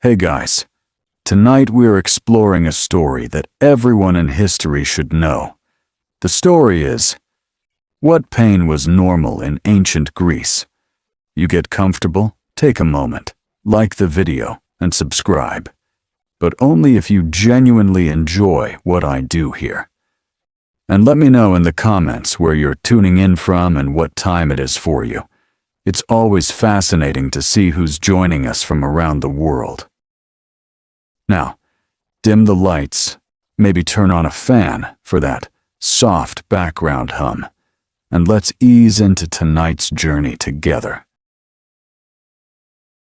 Hey guys, tonight we're exploring a story that everyone in history should know. The story is, what pain was normal in ancient Greece? You get comfortable? Take a moment, like the video, and subscribe. But only if you genuinely enjoy what I do here. And let me know in the comments where you're tuning in from and what time it is for you. It's always fascinating to see who's joining us from around the world. Now, dim the lights, maybe turn on a fan for that soft background hum, and let's ease into tonight's journey together.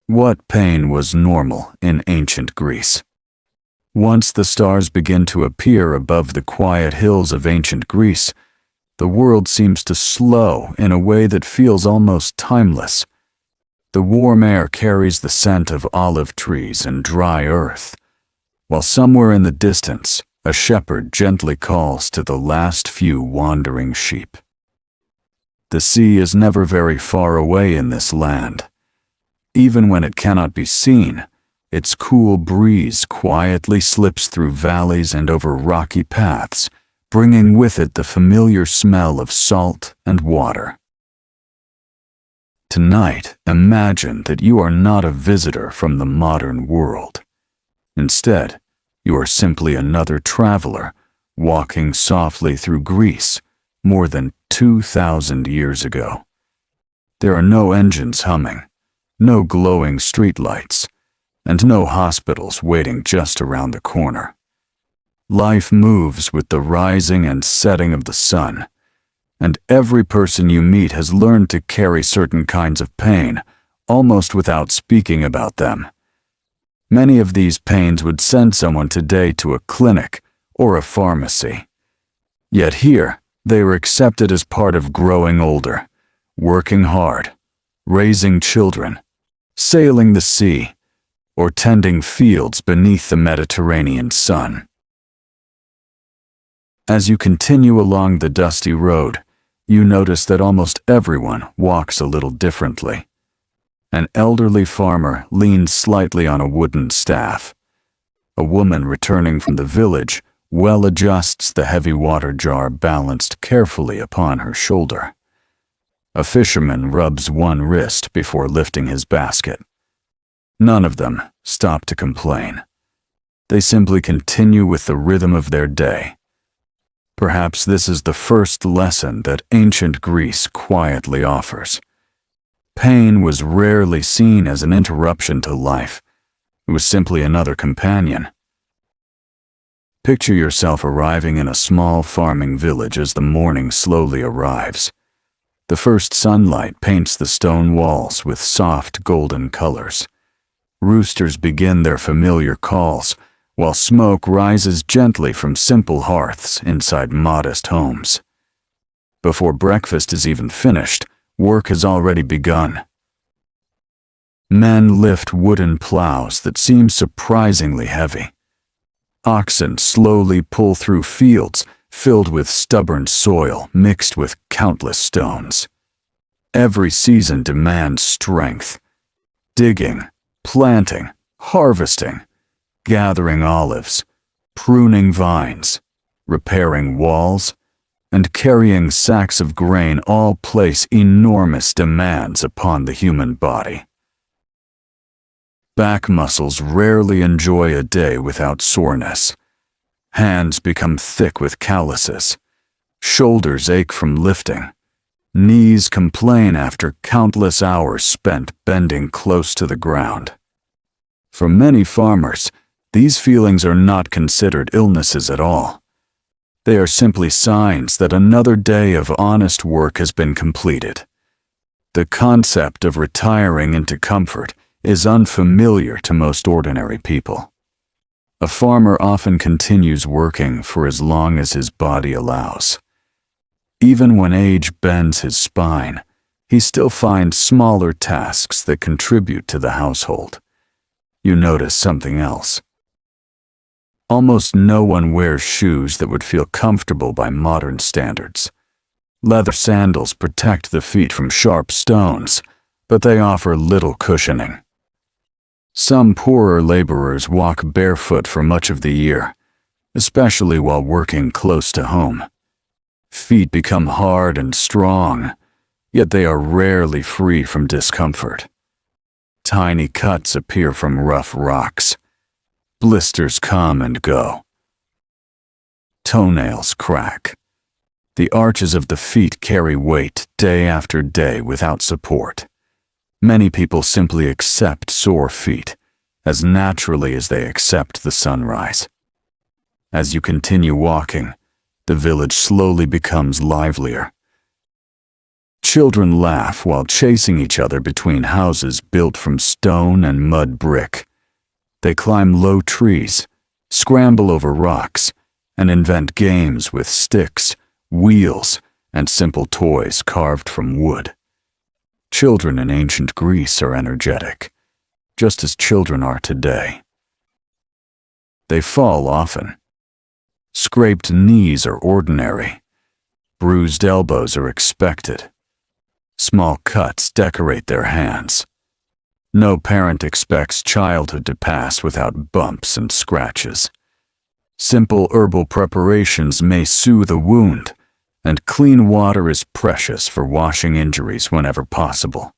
What pain was normal in ancient Greece? Once the stars begin to appear above the quiet hills of ancient Greece, the world seems to slow in a way that feels almost timeless. The warm air carries the scent of olive trees and dry earth, while somewhere in the distance, a shepherd gently calls to the last few wandering sheep. The sea is never very far away in this land. Even when it cannot be seen, its cool breeze quietly slips through valleys and over rocky paths, bringing with it the familiar smell of salt and water. Tonight, imagine that you are not a visitor from the modern world. Instead, you are simply another traveler walking softly through Greece more than 2,000 years ago. There are no engines humming, no glowing streetlights, and no hospitals waiting just around the corner. Life moves with the rising and setting of the sun, and every person you meet has learned to carry certain kinds of pain, almost without speaking about them. Many of these pains would send someone today to a clinic or a pharmacy. Yet here, they are accepted as part of growing older, working hard, raising children, sailing the sea, or tending fields beneath the Mediterranean sun. As you continue along the dusty road, you notice that almost everyone walks a little differently. An elderly farmer leans slightly on a wooden staff. A woman returning from the village well adjusts the heavy water jar balanced carefully upon her shoulder. A fisherman rubs one wrist before lifting his basket. None of them stop to complain. They simply continue with the rhythm of their day. Perhaps this is the first lesson that ancient Greece quietly offers. Pain was rarely seen as an interruption to life. It was simply another companion. Picture yourself arriving in a small farming village as the morning slowly arrives. The first sunlight paints the stone walls with soft golden colors. Roosters begin their familiar calls, while smoke rises gently from simple hearths inside modest homes. Before breakfast is even finished, work has already begun. Men lift wooden plows that seem surprisingly heavy. Oxen slowly pull through fields filled with stubborn soil mixed with countless stones. Every season demands strength. Digging, planting, harvesting, gathering olives, pruning vines, repairing walls, and carrying sacks of grain all place enormous demands upon the human body. Back muscles rarely enjoy a day without soreness. Hands become thick with calluses. Shoulders ache from lifting. Knees complain after countless hours spent bending close to the ground. For many farmers, these feelings are not considered illnesses at all. They are simply signs that another day of honest work has been completed. The concept of retiring into comfort is unfamiliar to most ordinary people. A farmer often continues working for as long as his body allows. Even when age bends his spine, he still finds smaller tasks that contribute to the household. You notice something else. Almost no one wears shoes that would feel comfortable by modern standards. Leather sandals protect the feet from sharp stones, but they offer little cushioning. Some poorer laborers walk barefoot for much of the year, especially while working close to home. Feet become hard and strong, yet they are rarely free from discomfort. Tiny cuts appear from rough rocks. Blisters come and go. Toenails crack. The arches of the feet carry weight day after day without support. Many people simply accept sore feet as naturally as they accept the sunrise. As you continue walking, the village slowly becomes livelier. Children laugh while chasing each other between houses built from stone and mud brick. They climb low trees, scramble over rocks, and invent games with sticks, wheels, and simple toys carved from wood. Children in ancient Greece are energetic, just as children are today. They fall often. Scraped knees are ordinary. Bruised elbows are expected. Small cuts decorate their hands. No parent expects childhood to pass without bumps and scratches. Simple herbal preparations may soothe a wound, and clean water is precious for washing injuries whenever possible.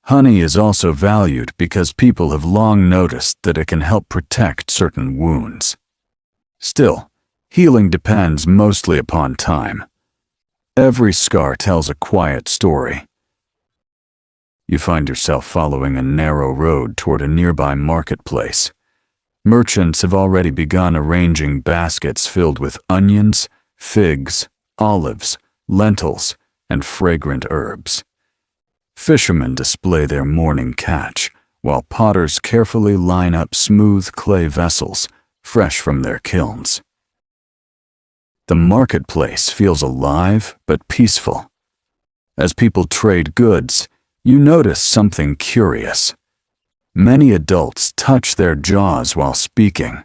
Honey is also valued because people have long noticed that it can help protect certain wounds. Still, healing depends mostly upon time. Every scar tells a quiet story. You find yourself following a narrow road toward a nearby marketplace. Merchants have already begun arranging baskets filled with onions, figs, olives, lentils, and fragrant herbs. Fishermen display their morning catch, while potters carefully line up smooth clay vessels, fresh from their kilns. The marketplace feels alive but peaceful. As people trade goods, you notice something curious. Many adults touch their jaws while speaking.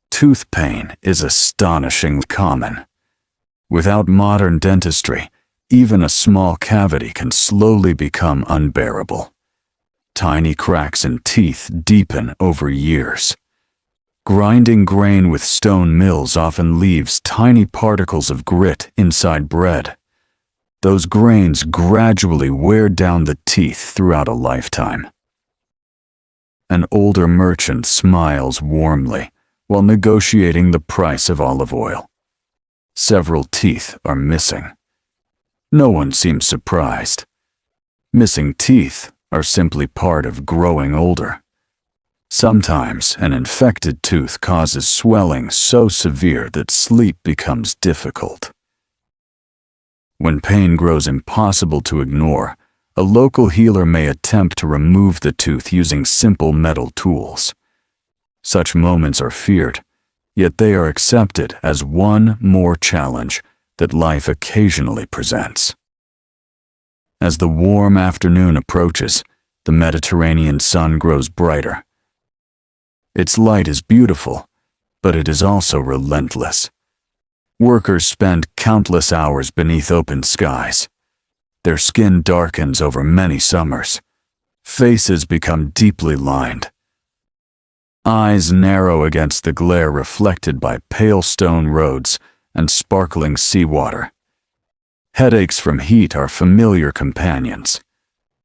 Tooth pain is astonishingly common. Without modern dentistry, even a small cavity can slowly become unbearable. Tiny cracks in teeth deepen over years. Grinding grain with stone mills often leaves tiny particles of grit inside bread. Those grains gradually wear down the teeth throughout a lifetime. An older merchant smiles warmly while negotiating the price of olive oil. Several teeth are missing. No one seems surprised. Missing teeth are simply part of growing older. Sometimes an infected tooth causes swelling so severe that sleep becomes difficult. When pain grows impossible to ignore, a local healer may attempt to remove the tooth using simple metal tools. Such moments are feared, yet they are accepted as one more challenge that life occasionally presents. As the warm afternoon approaches, the Mediterranean sun grows brighter. Its light is beautiful, but it is also relentless. Workers spend countless hours beneath open skies. Their skin darkens over many summers. Faces become deeply lined. Eyes narrow against the glare reflected by pale stone roads and sparkling seawater. Headaches from heat are familiar companions.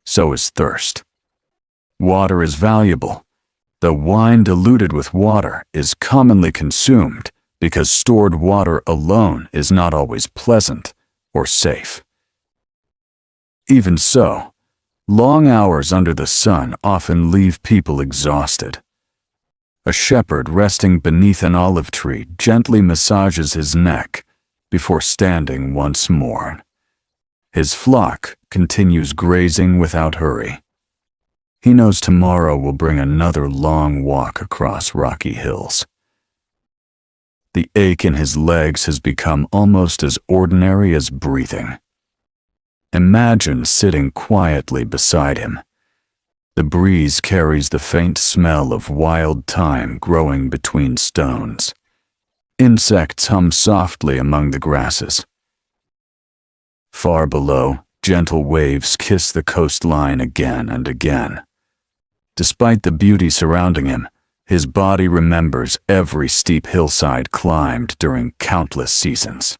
So is thirst. Water is valuable. The wine diluted with water is commonly consumed because stored water alone is not always pleasant or safe. Even so, long hours under the sun often leave people exhausted. A shepherd resting beneath an olive tree gently massages his neck before standing once more. His flock continues grazing without hurry. He knows tomorrow will bring another long walk across rocky hills. The ache in his legs has become almost as ordinary as breathing. Imagine sitting quietly beside him. The breeze carries the faint smell of wild thyme growing between stones. Insects hum softly among the grasses. Far below, gentle waves kiss the coastline again and again. Despite the beauty surrounding him, his body remembers every steep hillside climbed during countless seasons.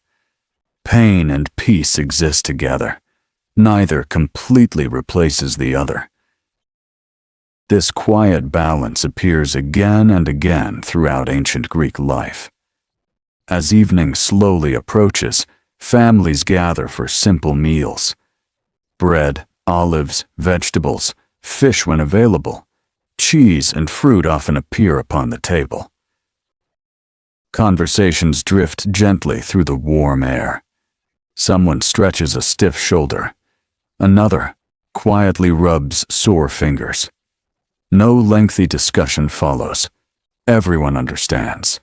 Pain and peace exist together. Neither completely replaces the other. This quiet balance appears again and again throughout ancient Greek life. As evening slowly approaches, families gather for simple meals. Bread, olives, vegetables, fish when available, cheese and fruit often appear upon the table. Conversations drift gently through the warm air. Someone stretches a stiff shoulder. Another quietly rubs sore fingers. No lengthy discussion follows. Everyone understands.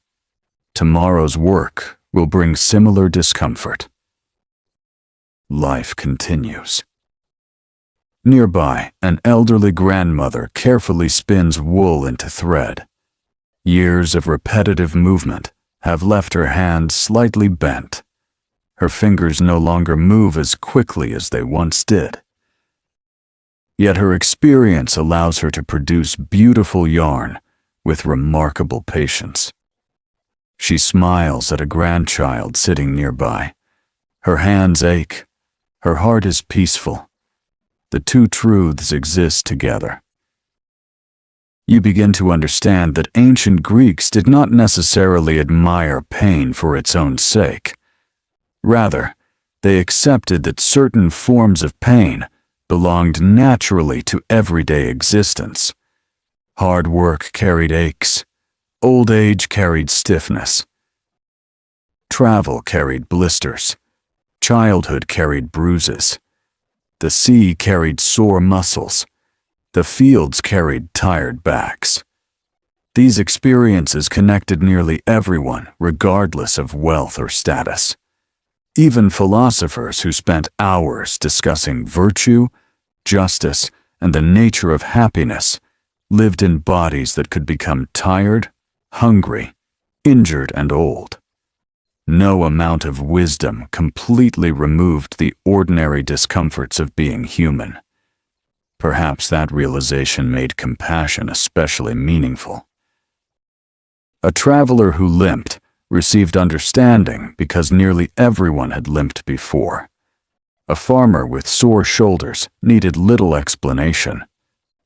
Tomorrow's work will bring similar discomfort. Life continues. Nearby, an elderly grandmother carefully spins wool into thread. Years of repetitive movement have left her hands slightly bent. Her fingers no longer move as quickly as they once did. Yet her experience allows her to produce beautiful yarn with remarkable patience. She smiles at a grandchild sitting nearby. Her hands ache. Her heart is peaceful. The two truths exist together. You begin to understand that ancient Greeks did not necessarily admire pain for its own sake. Rather, they accepted that certain forms of pain belonged naturally to everyday existence. Hard work carried aches. Old age carried stiffness. Travel carried blisters. Childhood carried bruises. The sea carried sore muscles. The fields carried tired backs. These experiences connected nearly everyone, regardless of wealth or status. Even philosophers who spent hours discussing virtue, justice, and the nature of happiness lived in bodies that could become tired, hungry, injured, and old. No amount of wisdom completely removed the ordinary discomforts of being human. Perhaps that realization made compassion especially meaningful. A traveler who limped received understanding because nearly everyone had limped before. A farmer with sore shoulders needed little explanation.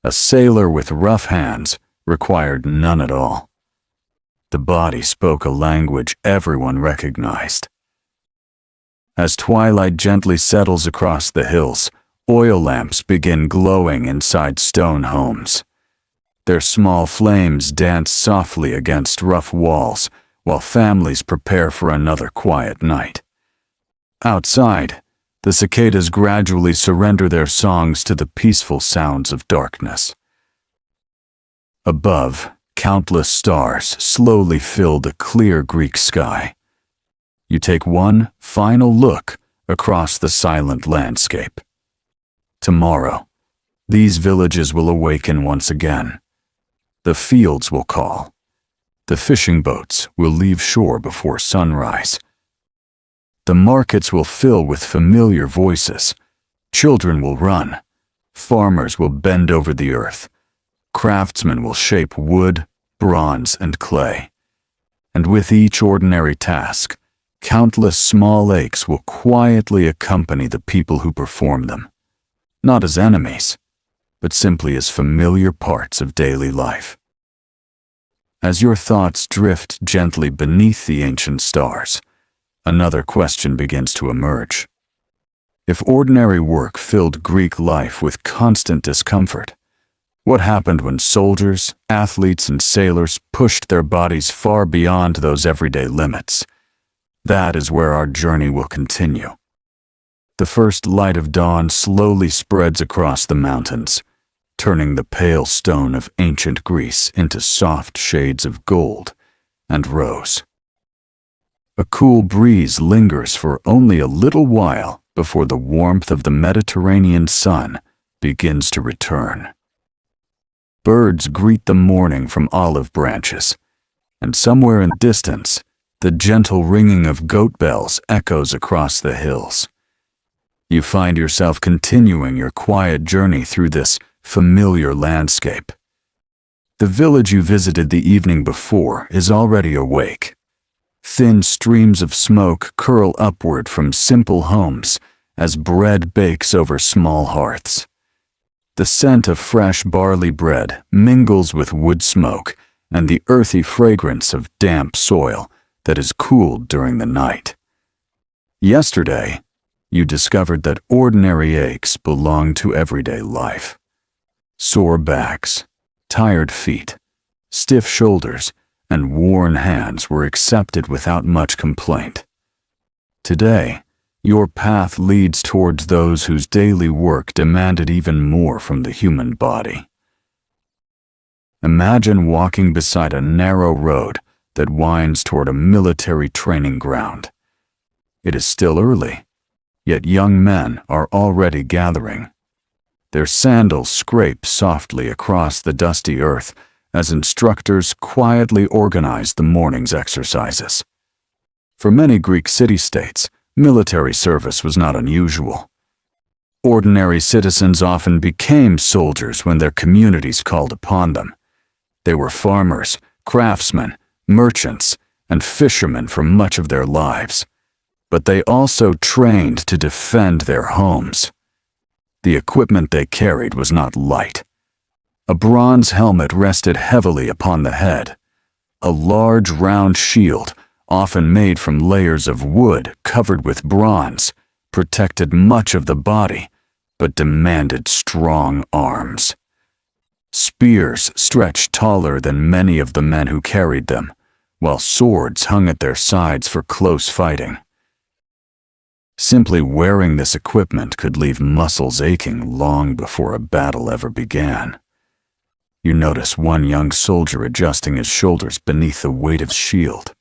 A sailor with rough hands required none at all. The body spoke a language everyone recognized. As twilight gently settles across the hills, oil lamps begin glowing inside stone homes. Their small flames dance softly against rough walls while families prepare for another quiet night. Outside, the cicadas gradually surrender their songs to the peaceful sounds of darkness. Above, countless stars slowly fill the clear Greek sky. You take one final look across the silent landscape. Tomorrow, these villages will awaken once again. The fields will call. The fishing boats will leave shore before sunrise. The markets will fill with familiar voices. Children will run. Farmers will bend over the earth. Craftsmen will shape wood, bronze, and clay. And with each ordinary task, countless small aches will quietly accompany the people who perform them, not as enemies, but simply as familiar parts of daily life. As your thoughts drift gently beneath the ancient stars, another question begins to emerge. If ordinary work filled Greek life with constant discomfort, what happened when soldiers, athletes, and sailors pushed their bodies far beyond those everyday limits? That is where our journey will continue. The first light of dawn slowly spreads across the mountains, turning the pale stone of ancient Greece into soft shades of gold and rose. A cool breeze lingers for only a little while before the warmth of the Mediterranean sun begins to return. Birds greet the morning from olive branches, and somewhere in the distance, the gentle ringing of goat bells echoes across the hills. You find yourself continuing your quiet journey through this familiar landscape, The village you visited the evening before is already awake. Thin streams of smoke curl upward from simple homes as bread bakes over small hearths. The scent of fresh barley bread mingles with wood smoke and the earthy fragrance of damp soil that is cooled during the night. Yesterday, you discovered that ordinary aches belong to everyday life. Sore backs, tired feet, stiff shoulders, and worn hands were accepted without much complaint. Today, your path leads towards those whose daily work demanded even more from the human body. Imagine walking beside a narrow road that winds toward a military training ground. It is still early, yet young men are already gathering. Their sandals scrape softly across the dusty earth as instructors quietly organize the morning's exercises. For many Greek city-states, military service was not unusual. Ordinary citizens often became soldiers when their communities called upon them. They were farmers, craftsmen, merchants, and fishermen for much of their lives. But they also trained to defend their homes. The equipment they carried was not light. A bronze helmet rested heavily upon the head. A large round shield, often made from layers of wood covered with bronze, protected much of the body, but demanded strong arms. Spears stretched taller than many of the men who carried them, while swords hung at their sides for close fighting. Simply wearing this equipment could leave muscles aching long before a battle ever began. You notice one young soldier adjusting his shoulders beneath the weight of his shield.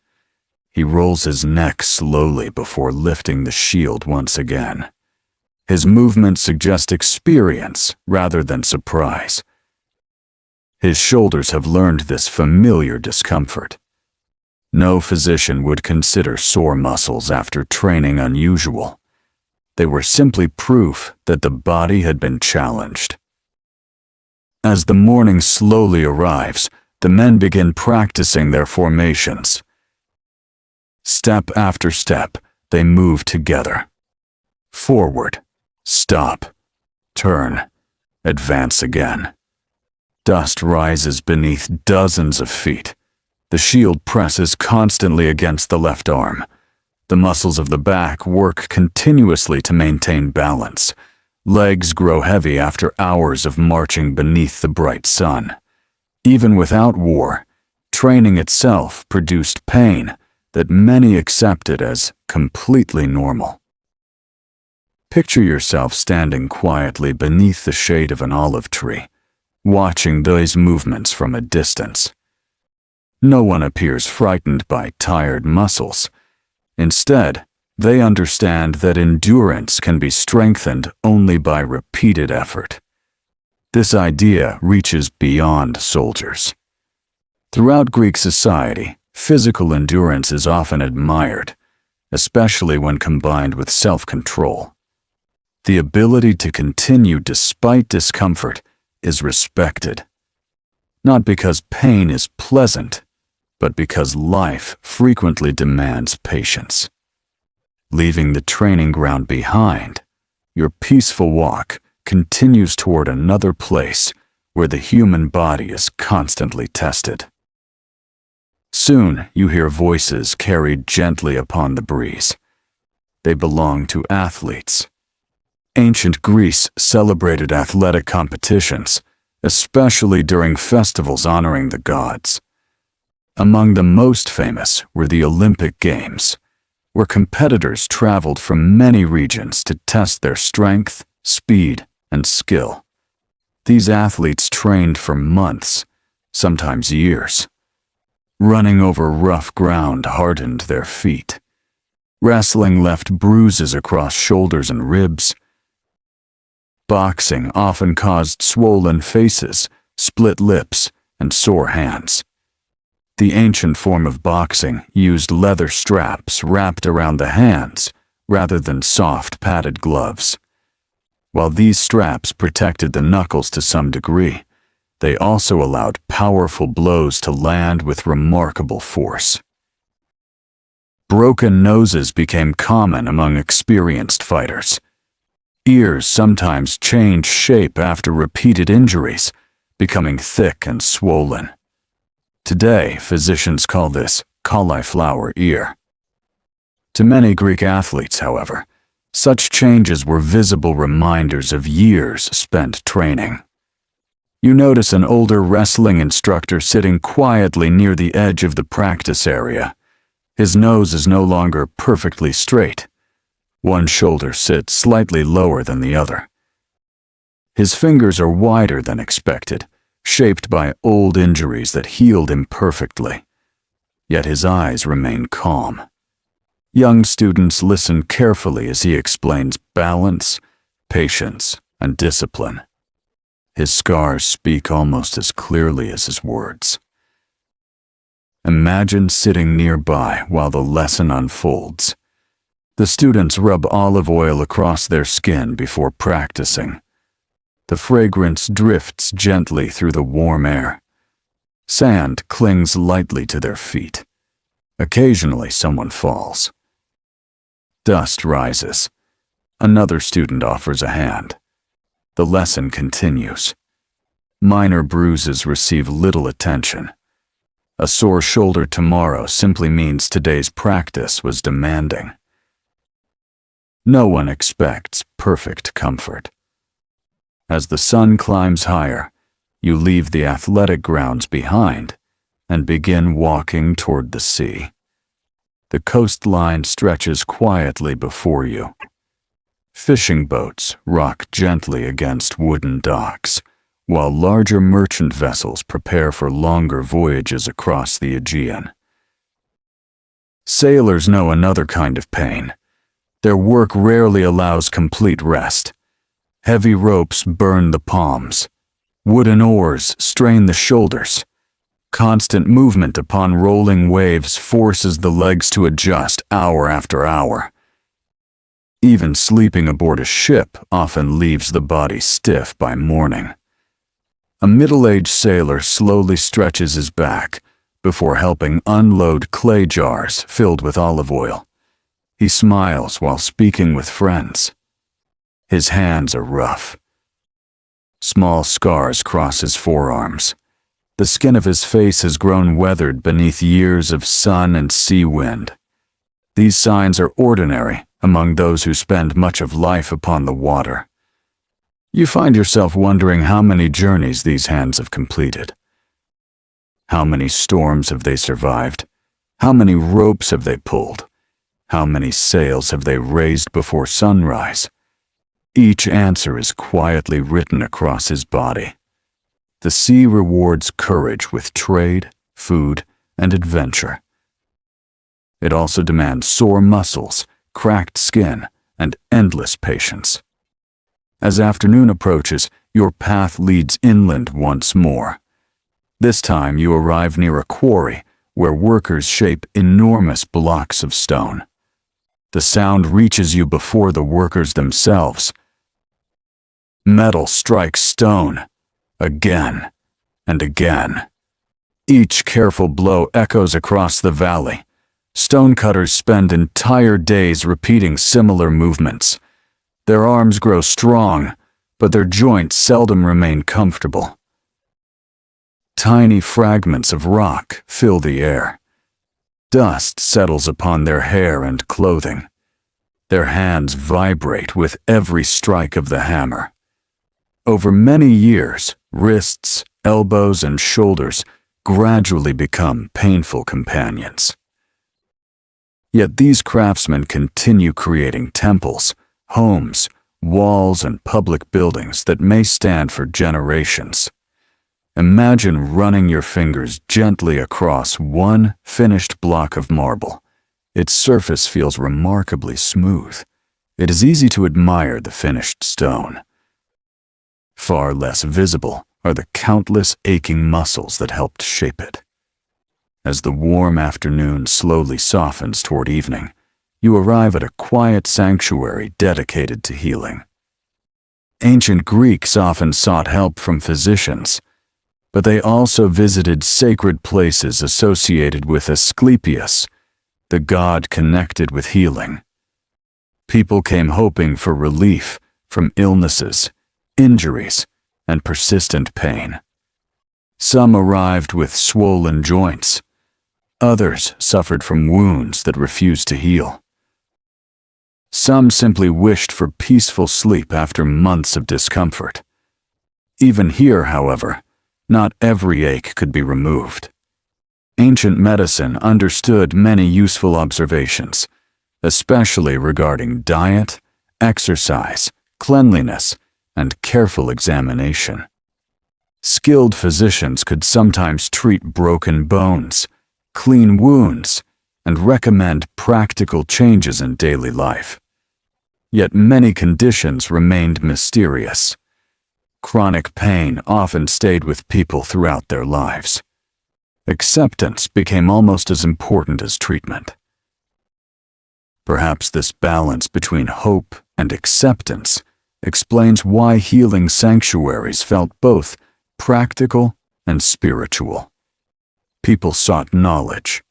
He rolls his neck slowly before lifting the shield once again. His movements suggest experience rather than surprise. His shoulders have learned this familiar discomfort. No physician would consider sore muscles after training unusual. They were simply proof that the body had been challenged. As the morning slowly arrives, the men begin practicing their formations. Step after step, they move together. Forward, stop, turn, advance again. Dust rises beneath dozens of feet. The shield presses constantly against the left arm. The muscles of the back work continuously to maintain balance. Legs grow heavy after hours of marching beneath the bright sun. Even without war, training itself produced pain that many accepted as completely normal. Picture yourself standing quietly beneath the shade of an olive tree, watching those movements from a distance. No one appears frightened by tired muscles. Instead, they understand that endurance can be strengthened only by repeated effort. This idea reaches beyond soldiers. Throughout Greek society, physical endurance is often admired, especially when combined with self-control. The ability to continue despite discomfort is respected, not because pain is pleasant, but because life frequently demands patience. Leaving the training ground behind, your peaceful walk continues toward another place where the human body is constantly tested. Soon you hear voices carried gently upon the breeze. They belong to athletes. Ancient Greece celebrated athletic competitions, especially during festivals honoring the gods. Among the most famous were the Olympic Games, where competitors traveled from many regions to test their strength, speed, and skill. These athletes trained for months, sometimes years. Running over rough ground hardened their feet. Wrestling left bruises across shoulders and ribs. Boxing often caused swollen faces, split lips, and sore hands. The ancient form of boxing used leather straps wrapped around the hands rather than soft padded gloves. While these straps protected the knuckles to some degree, they also allowed powerful blows to land with remarkable force. Broken noses became common among experienced fighters. Ears sometimes changed shape after repeated injuries, becoming thick and swollen. Today, physicians call this cauliflower ear. To many Greek athletes, however, such changes were visible reminders of years spent training. You notice an older wrestling instructor sitting quietly near the edge of the practice area. His nose is no longer perfectly straight. One shoulder sits slightly lower than the other. His fingers are wider than expected, shaped by old injuries that healed imperfectly. Yet his eyes remain calm. Young students listen carefully as he explains balance, patience, and discipline. His scars speak almost as clearly as his words. Imagine sitting nearby while the lesson unfolds. The students rub olive oil across their skin before practicing. The fragrance drifts gently through the warm air. Sand clings lightly to their feet. Occasionally, someone falls. Dust rises. Another student offers a hand. The lesson continues. Minor bruises receive little attention. A sore shoulder tomorrow simply means today's practice was demanding. No one expects perfect comfort. As the sun climbs higher, you leave the athletic grounds behind and begin walking toward the sea. The coastline stretches quietly before you. Fishing boats rock gently against wooden docks, while larger merchant vessels prepare for longer voyages across the Aegean. Sailors know another kind of pain. Their work rarely allows complete rest. Heavy ropes burn the palms. Wooden oars strain the shoulders. Constant movement upon rolling waves forces the legs to adjust hour after hour. Even sleeping aboard a ship often leaves the body stiff by morning. A middle-aged sailor slowly stretches his back before helping unload clay jars filled with olive oil. He smiles while speaking with friends. His hands are rough. Small scars cross his forearms. The skin of his face has grown weathered beneath years of sun and sea wind. These signs are ordinary among those who spend much of life upon the water. You find yourself wondering how many journeys these hands have completed. How many storms have they survived? How many ropes have they pulled? How many sails have they raised before sunrise? Each answer is quietly written across his body. The sea rewards courage with trade, food, and adventure. It also demands sore muscles, cracked skin, and endless patience. As afternoon approaches, your path leads inland once more. This time you arrive near a quarry where workers shape enormous blocks of stone. The sound reaches you before the workers themselves. Metal strikes stone, again and again. Each careful blow echoes across the valley. Stonecutters spend entire days repeating similar movements. Their arms grow strong, but their joints seldom remain comfortable. Tiny fragments of rock fill the air. Dust settles upon their hair and clothing. Their hands vibrate with every strike of the hammer. Over many years, wrists, elbows, and shoulders gradually become painful companions. Yet these craftsmen continue creating temples, homes, walls, and public buildings that may stand for generations. Imagine running your fingers gently across one finished block of marble. Its surface feels remarkably smooth. It is easy to admire the finished stone. Far less visible are the countless aching muscles that helped shape it. As the warm afternoon slowly softens toward evening, you arrive at a quiet sanctuary dedicated to healing. Ancient Greeks often sought help from physicians. but they also visited sacred places associated with Asclepius, the god connected with healing. People came hoping for relief from illnesses, injuries, and persistent pain. Some arrived with swollen joints. Others suffered from wounds that refused to heal. Some simply wished for peaceful sleep after months of discomfort. Even here, however, not every ache could be removed. Ancient medicine understood many useful observations, especially regarding diet, exercise, cleanliness, and careful examination. Skilled physicians could sometimes treat broken bones, clean wounds, and recommend practical changes in daily life. Yet many conditions remained mysterious. Chronic pain often stayed with people throughout their lives. Acceptance became almost as important as treatment. Perhaps this balance between hope and acceptance explains why healing sanctuaries felt both practical and spiritual. People sought knowledge.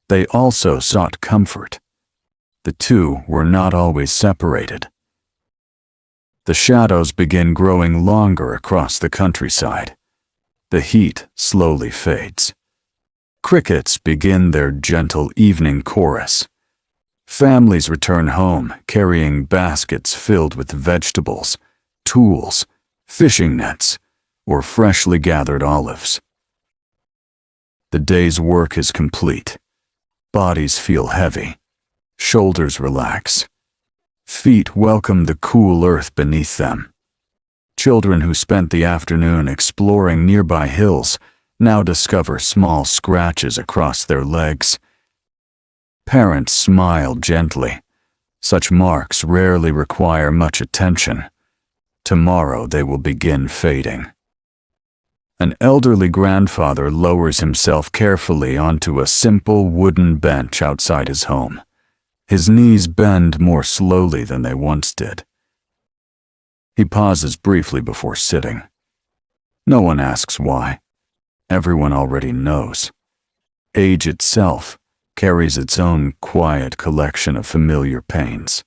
They also sought comfort. The two were not always separated. The shadows begin growing longer across the countryside. The heat slowly fades. Crickets begin their gentle evening chorus. Families return home carrying baskets filled with vegetables, tools, fishing nets, or freshly gathered olives. The day's work is complete. Bodies feel heavy. Shoulders relax. Feet welcome the cool earth beneath them. Children who spent the afternoon exploring nearby hills now discover small scratches across their legs. Parents smile gently. Such marks rarely require much attention. Tomorrow they will begin fading. An elderly grandfather lowers himself carefully onto a simple wooden bench outside his home. His knees bend more slowly than they once did. He pauses briefly before sitting. No one asks why. Everyone already knows. Age itself carries its own quiet collection of familiar pains.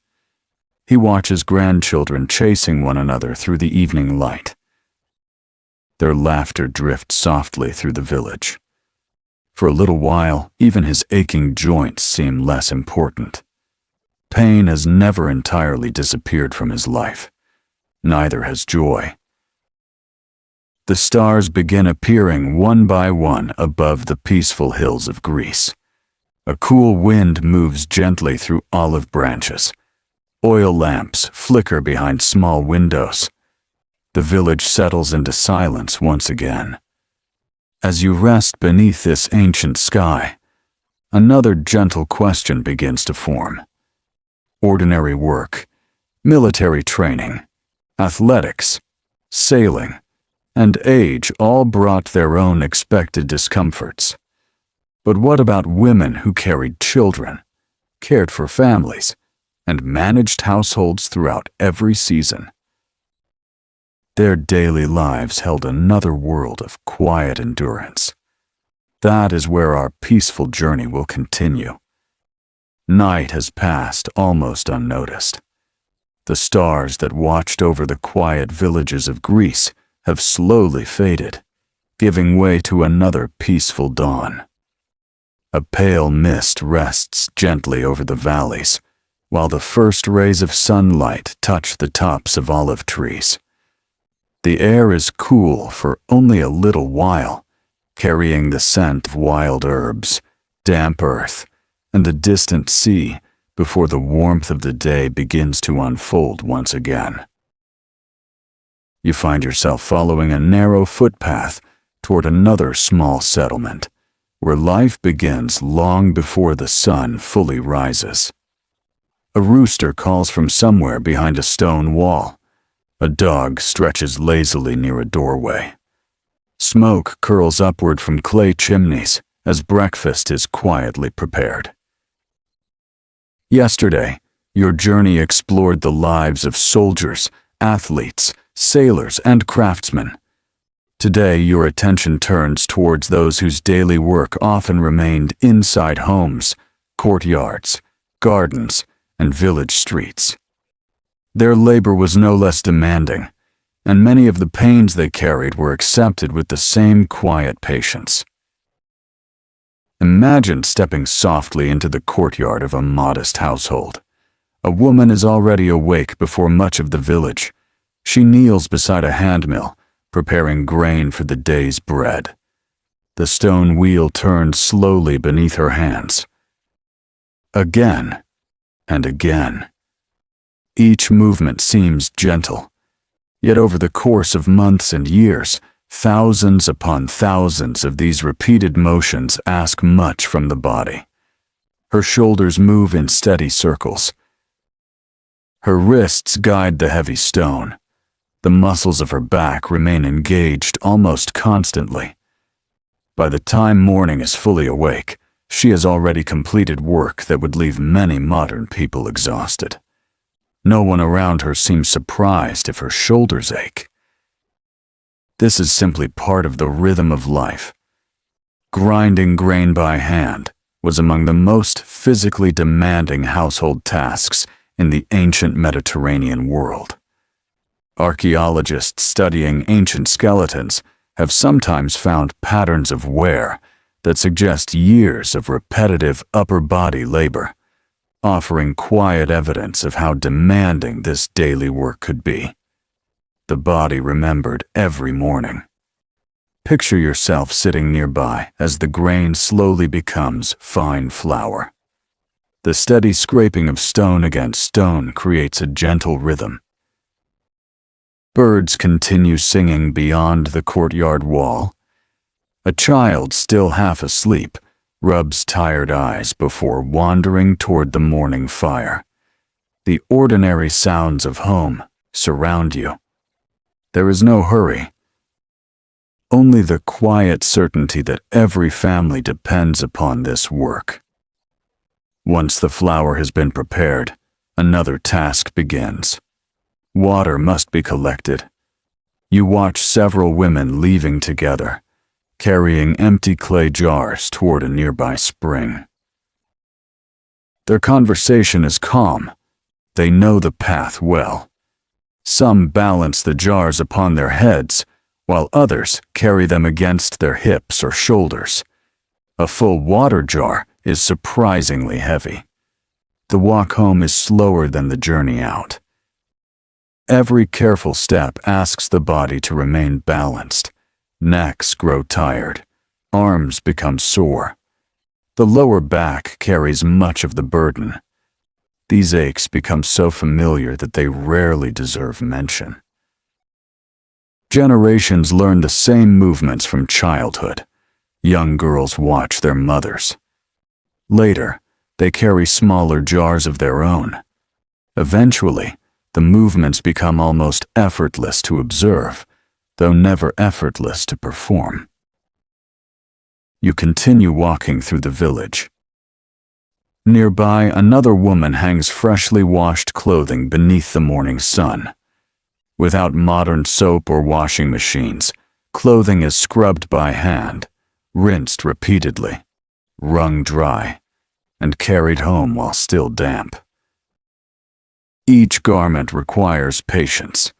He watches grandchildren chasing one another through the evening light. Their laughter drifts softly through the village. For a little while, even his aching joints seem less important. Pain has never entirely disappeared from his life. Neither has joy. The stars begin appearing one by one above the peaceful hills of Greece. A cool wind moves gently through olive branches. Oil lamps flicker behind small windows. The village settles into silence once again. As you rest beneath this ancient sky, another gentle question begins to form. Ordinary work, military training, athletics, sailing, and age all brought their own expected discomforts. But what about women who carried children, cared for families, and managed households throughout every season? Their daily lives held another world of quiet endurance. That is where our peaceful journey will continue. Night has passed almost unnoticed. The stars that watched over the quiet villages of Greece have slowly faded, giving way to another peaceful dawn. A pale mist rests gently over the valleys, while the first rays of sunlight touch the tops of olive trees. The air is cool for only a little while, carrying the scent of wild herbs, damp earth, and the distant sea before the warmth of the day begins to unfold once again. You find yourself following a narrow footpath toward another small settlement, where life begins long before the sun fully rises. A rooster calls from somewhere behind a stone wall. A dog stretches lazily near a doorway. Smoke curls upward from clay chimneys as breakfast is quietly prepared. Yesterday, your journey explored the lives of soldiers, athletes, sailors, and craftsmen. Today, your attention turns towards those whose daily work often remained inside homes, courtyards, gardens, and village streets. Their labor was no less demanding, and many of the pains they carried were accepted with the same quiet patience. Imagine stepping softly into the courtyard of a modest household. A woman is already awake before much of the village. She kneels beside a handmill, preparing grain for the day's bread. The stone wheel turns slowly beneath her hands. Again and again. Each movement seems gentle, yet over the course of months and years, thousands upon thousands of these repeated motions ask much from the body. Her shoulders move in steady circles. Her wrists guide the heavy stone. The muscles of her back remain engaged almost constantly. By the time morning is fully awake, she has already completed work that would leave many modern people exhausted. No one around her seems surprised if her shoulders ache. This is simply part of the rhythm of life. Grinding grain by hand was among the most physically demanding household tasks in the ancient Mediterranean world. Archaeologists studying ancient skeletons have sometimes found patterns of wear that suggest years of repetitive upper body labor, offering quiet evidence of how demanding this daily work could be. The body remembered every morning. Picture yourself sitting nearby as the grain slowly becomes fine flour. The steady scraping of stone against stone creates a gentle rhythm. Birds continue singing beyond the courtyard wall. A child, still half asleep, rubs tired eyes before wandering toward the morning fire. The ordinary sounds of home surround you. There is no hurry. Only the quiet certainty that every family depends upon this work. Once the flour has been prepared, another task begins. Water must be collected. You watch several women leaving together, carrying empty clay jars toward a nearby spring. Their conversation is calm. They know the path well. Some balance the jars upon their heads, while others carry them against their hips or shoulders. A full water jar is surprisingly heavy. The walk home is slower than the journey out. Every careful step asks the body to remain balanced. Necks grow tired. Arms become sore. The lower back carries much of the burden. These aches become so familiar that they rarely deserve mention. Generations learn the same movements from childhood. Young girls watch their mothers. Later, they carry smaller jars of their own. Eventually, the movements become almost effortless to observe, though never effortless to perform. You continue walking through the village. Nearby, another woman hangs freshly washed clothing beneath the morning sun. Without modern soap or washing machines, clothing is scrubbed by hand, rinsed repeatedly, wrung dry, and carried home while still damp. Each garment requires patience.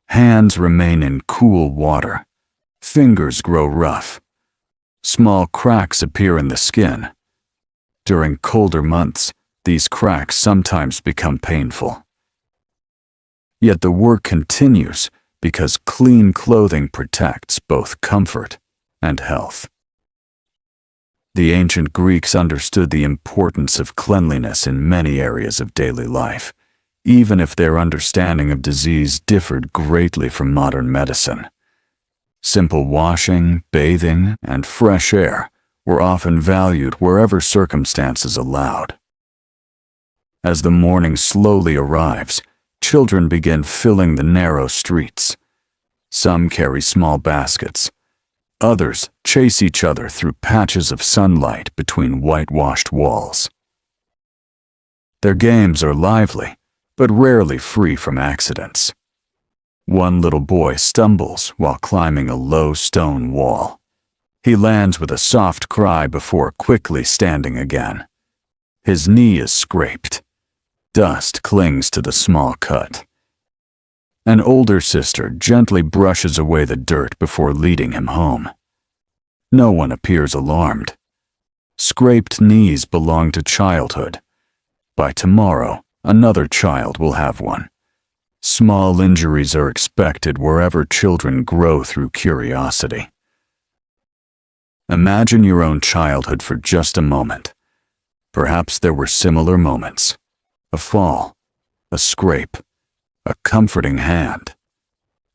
Hands remain in cool water. Fingers grow rough. Small cracks appear in the skin. During colder months, these cracks sometimes become painful. Yet the work continues because clean clothing protects both comfort and health. The ancient Greeks understood the importance of cleanliness in many areas of daily life, even if their understanding of disease differed greatly from modern medicine. Simple washing, bathing, and fresh air were often valued wherever circumstances allowed. As the morning slowly arrives, children begin filling the narrow streets. Some carry small baskets. Others chase each other through patches of sunlight between whitewashed walls. Their games are lively, but rarely free from accidents. One little boy stumbles while climbing a low stone wall. He lands with a soft cry before quickly standing again. His knee is scraped. Dust clings to the small cut. An older sister gently brushes away the dirt before leading him home. No one appears alarmed. Scraped knees belong to childhood. By tomorrow, another child will have one. Small injuries are expected wherever children grow through curiosity. Imagine your own childhood for just a moment. Perhaps there were similar moments. A fall, a scrape, a comforting hand.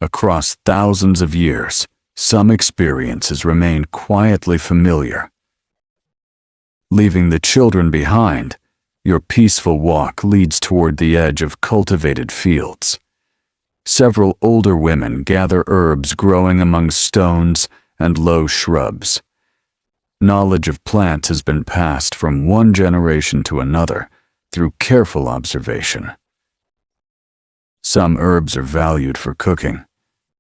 Across thousands of years, some experiences remain quietly familiar. Leaving the children behind, your peaceful walk leads toward the edge of cultivated fields. Several older women gather herbs growing among stones and low shrubs. Knowledge of plants has been passed from one generation to another through careful observation. Some herbs are valued for cooking.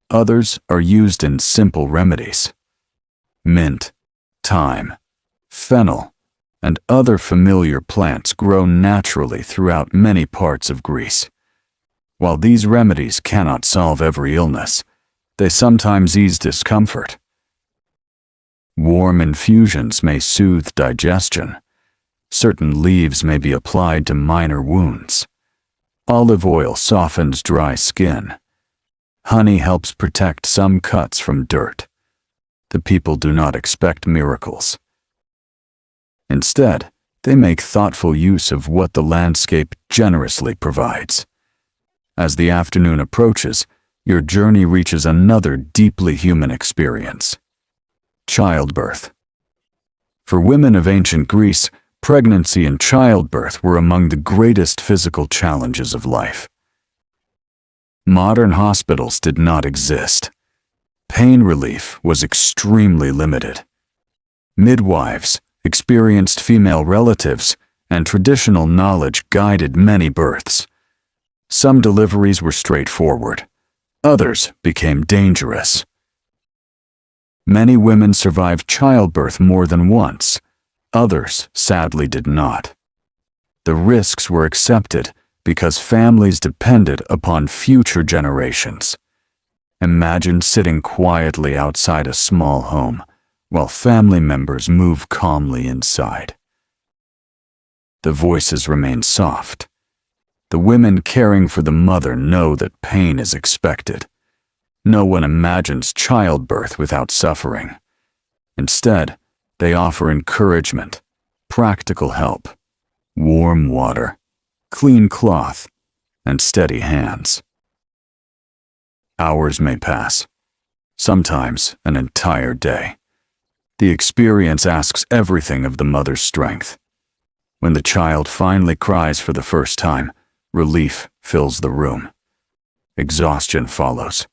Others are used in simple remedies. Mint, thyme, fennel, and other familiar plants grow naturally throughout many parts of Greece. While these remedies cannot solve every illness, they sometimes ease discomfort. Warm infusions may soothe digestion. Certain leaves may be applied to minor wounds. Olive oil softens dry skin. Honey helps protect some cuts from dirt. The people do not expect miracles. Instead, they make thoughtful use of what the landscape generously provides. As the afternoon approaches, your journey reaches another deeply human experience: childbirth. For women of ancient Greece, pregnancy and childbirth were among the greatest physical challenges of life. Modern hospitals did not exist. Pain relief was extremely limited. Midwives, experienced female relatives, and traditional knowledge guided many births. Some deliveries were straightforward. Others became dangerous. Many women survived childbirth more than once. Others sadly did not. The risks were accepted because families depended upon future generations. Imagine sitting quietly outside a small home while family members move calmly inside. The voices remain soft. The women caring for the mother know that pain is expected. No one imagines childbirth without suffering. Instead, they offer encouragement, practical help, warm water, clean cloth, and steady hands. Hours may pass, sometimes an entire day. The experience asks everything of the mother's strength. When the child finally cries for the first time, relief fills the room. Exhaustion follows.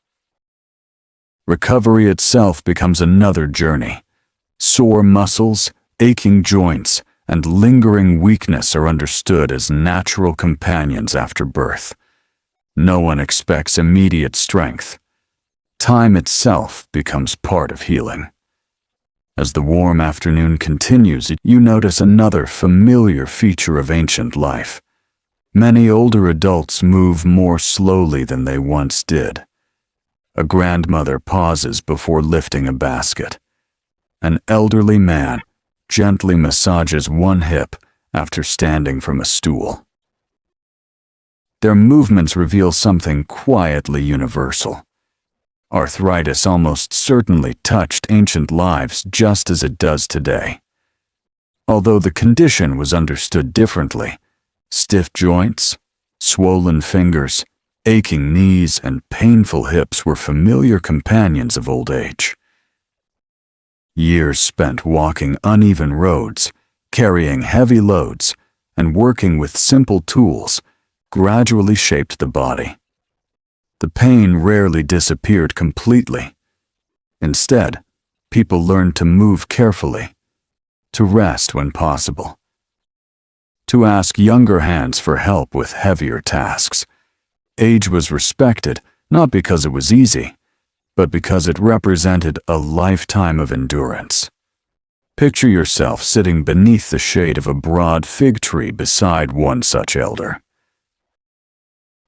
Recovery itself becomes another journey. Sore muscles, aching joints, and lingering weakness are understood as natural companions after birth. No one expects immediate strength. Time itself becomes part of healing. As the warm afternoon continues, you notice another familiar feature of ancient life. Many older adults move more slowly than they once did. A grandmother pauses before lifting a basket. An elderly man gently massages one hip after standing from a stool. Their movements reveal something quietly universal. Arthritis almost certainly touched ancient lives just as it does today. Although the condition was understood differently, stiff joints, swollen fingers, aching knees, and painful hips were familiar companions of old age. Years spent walking uneven roads, carrying heavy loads, and working with simple tools gradually shaped the body. The pain rarely disappeared completely. Instead, people learned to move carefully, to rest when possible, to ask younger hands for help with heavier tasks. Age was respected not because it was easy, but because it represented a lifetime of endurance. Picture yourself sitting beneath the shade of a broad fig tree beside one such elder.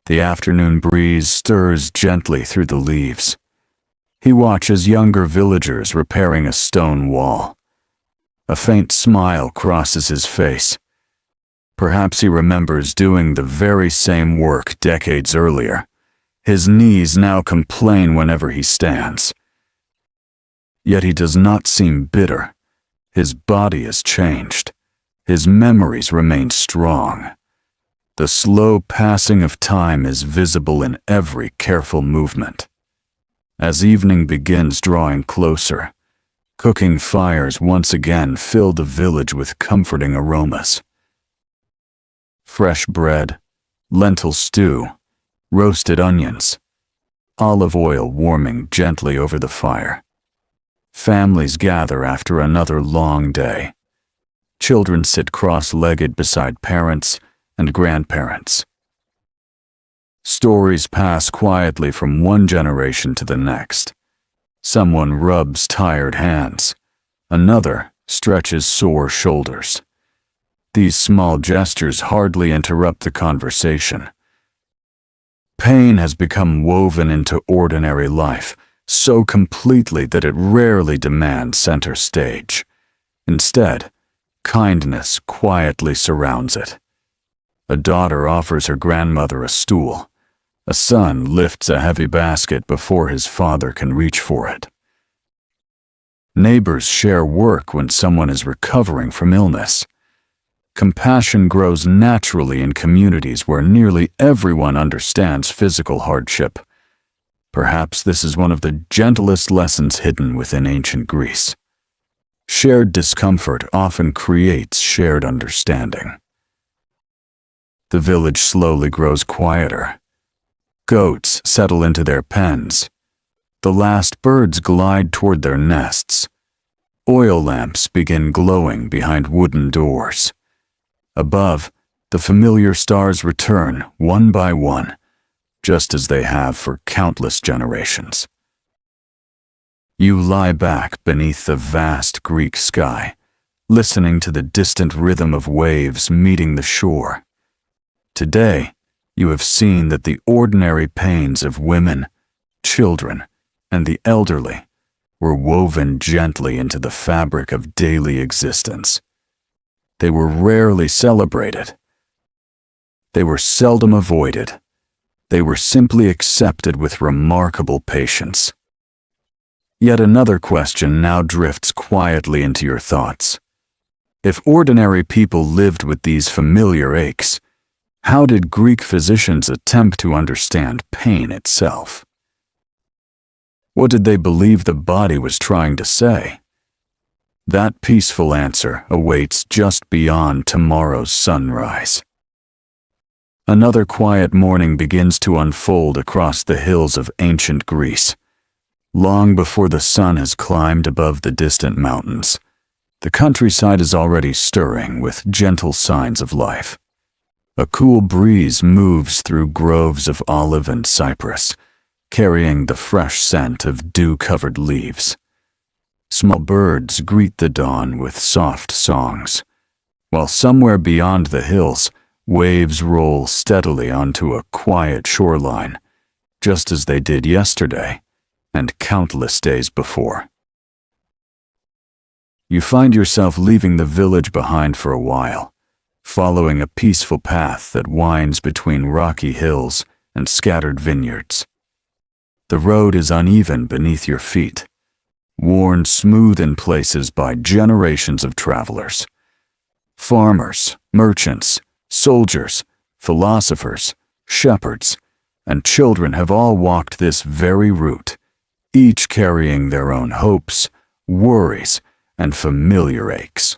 The afternoon breeze stirs gently through the leaves. He watches younger villagers repairing a stone wall. A faint smile crosses his face. Perhaps he remembers doing the very same work decades earlier. His knees now complain whenever he stands. Yet he does not seem bitter. His body has changed. His memories remain strong. The slow passing of time is visible in every careful movement. As evening begins drawing closer, cooking fires once again fill the village with comforting aromas. Fresh bread, lentil stew, roasted onions, olive oil warming gently over the fire. Families gather after another long day. Children sit cross-legged beside parents and grandparents. Stories pass quietly from one generation to the next. Someone rubs tired hands. Another stretches sore shoulders. These small gestures hardly interrupt the conversation. Pain has become woven into ordinary life so completely that it rarely demands center stage. Instead, kindness quietly surrounds it. A daughter offers her grandmother a stool. A son lifts a heavy basket before his father can reach for it. Neighbors share work when someone is recovering from illness. Compassion grows naturally in communities where nearly everyone understands physical hardship. Perhaps this is one of the gentlest lessons hidden within ancient Greece. Shared discomfort often creates shared understanding. The village slowly grows quieter. Goats settle into their pens. The last birds glide toward their nests. Oil lamps begin glowing behind wooden doors. Above, the familiar stars return one by one, just as they have for countless generations. You lie back beneath the vast Greek sky, listening to the distant rhythm of waves meeting the shore. Today, you have seen that the ordinary pains of women, children, and the elderly were woven gently into the fabric of daily existence. They were rarely celebrated. They were seldom avoided. They were simply accepted with remarkable patience. Yet another question now drifts quietly into your thoughts. If ordinary people lived with these familiar aches, how did Greek physicians attempt to understand pain itself? What did they believe the body was trying to say? That peaceful answer awaits just beyond tomorrow's sunrise. Another quiet morning begins to unfold across the hills of ancient Greece. Long before the sun has climbed above the distant mountains, the countryside is already stirring with gentle signs of life. A cool breeze moves through groves of olive and cypress, carrying the fresh scent of dew-covered leaves. Small birds greet the dawn with soft songs, while somewhere beyond the hills, waves roll steadily onto a quiet shoreline, just as they did yesterday and countless days before. You find yourself leaving the village behind for a while, following a peaceful path that winds between rocky hills and scattered vineyards. The road is uneven beneath your feet, worn smooth in places by generations of travelers. Farmers, merchants, soldiers, philosophers, shepherds, and children have all walked this very route, each carrying their own hopes, worries, and familiar aches.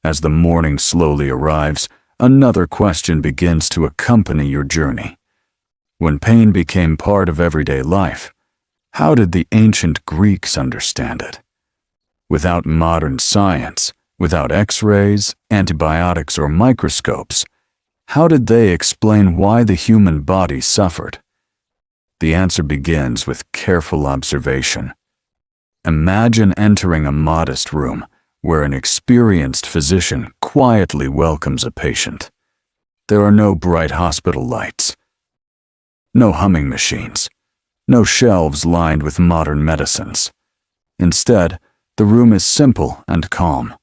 As the morning slowly arrives, another question begins to accompany your journey. When pain became part of everyday life, how did the ancient Greeks understand it? Without modern science, without X-rays, antibiotics, or microscopes, how did they explain why the human body suffered? The answer begins with careful observation. Imagine entering a modest room where an experienced physician quietly welcomes a patient. There are no bright hospital lights, no humming machines, no shelves lined with modern medicines. Instead, the room is simple and calm.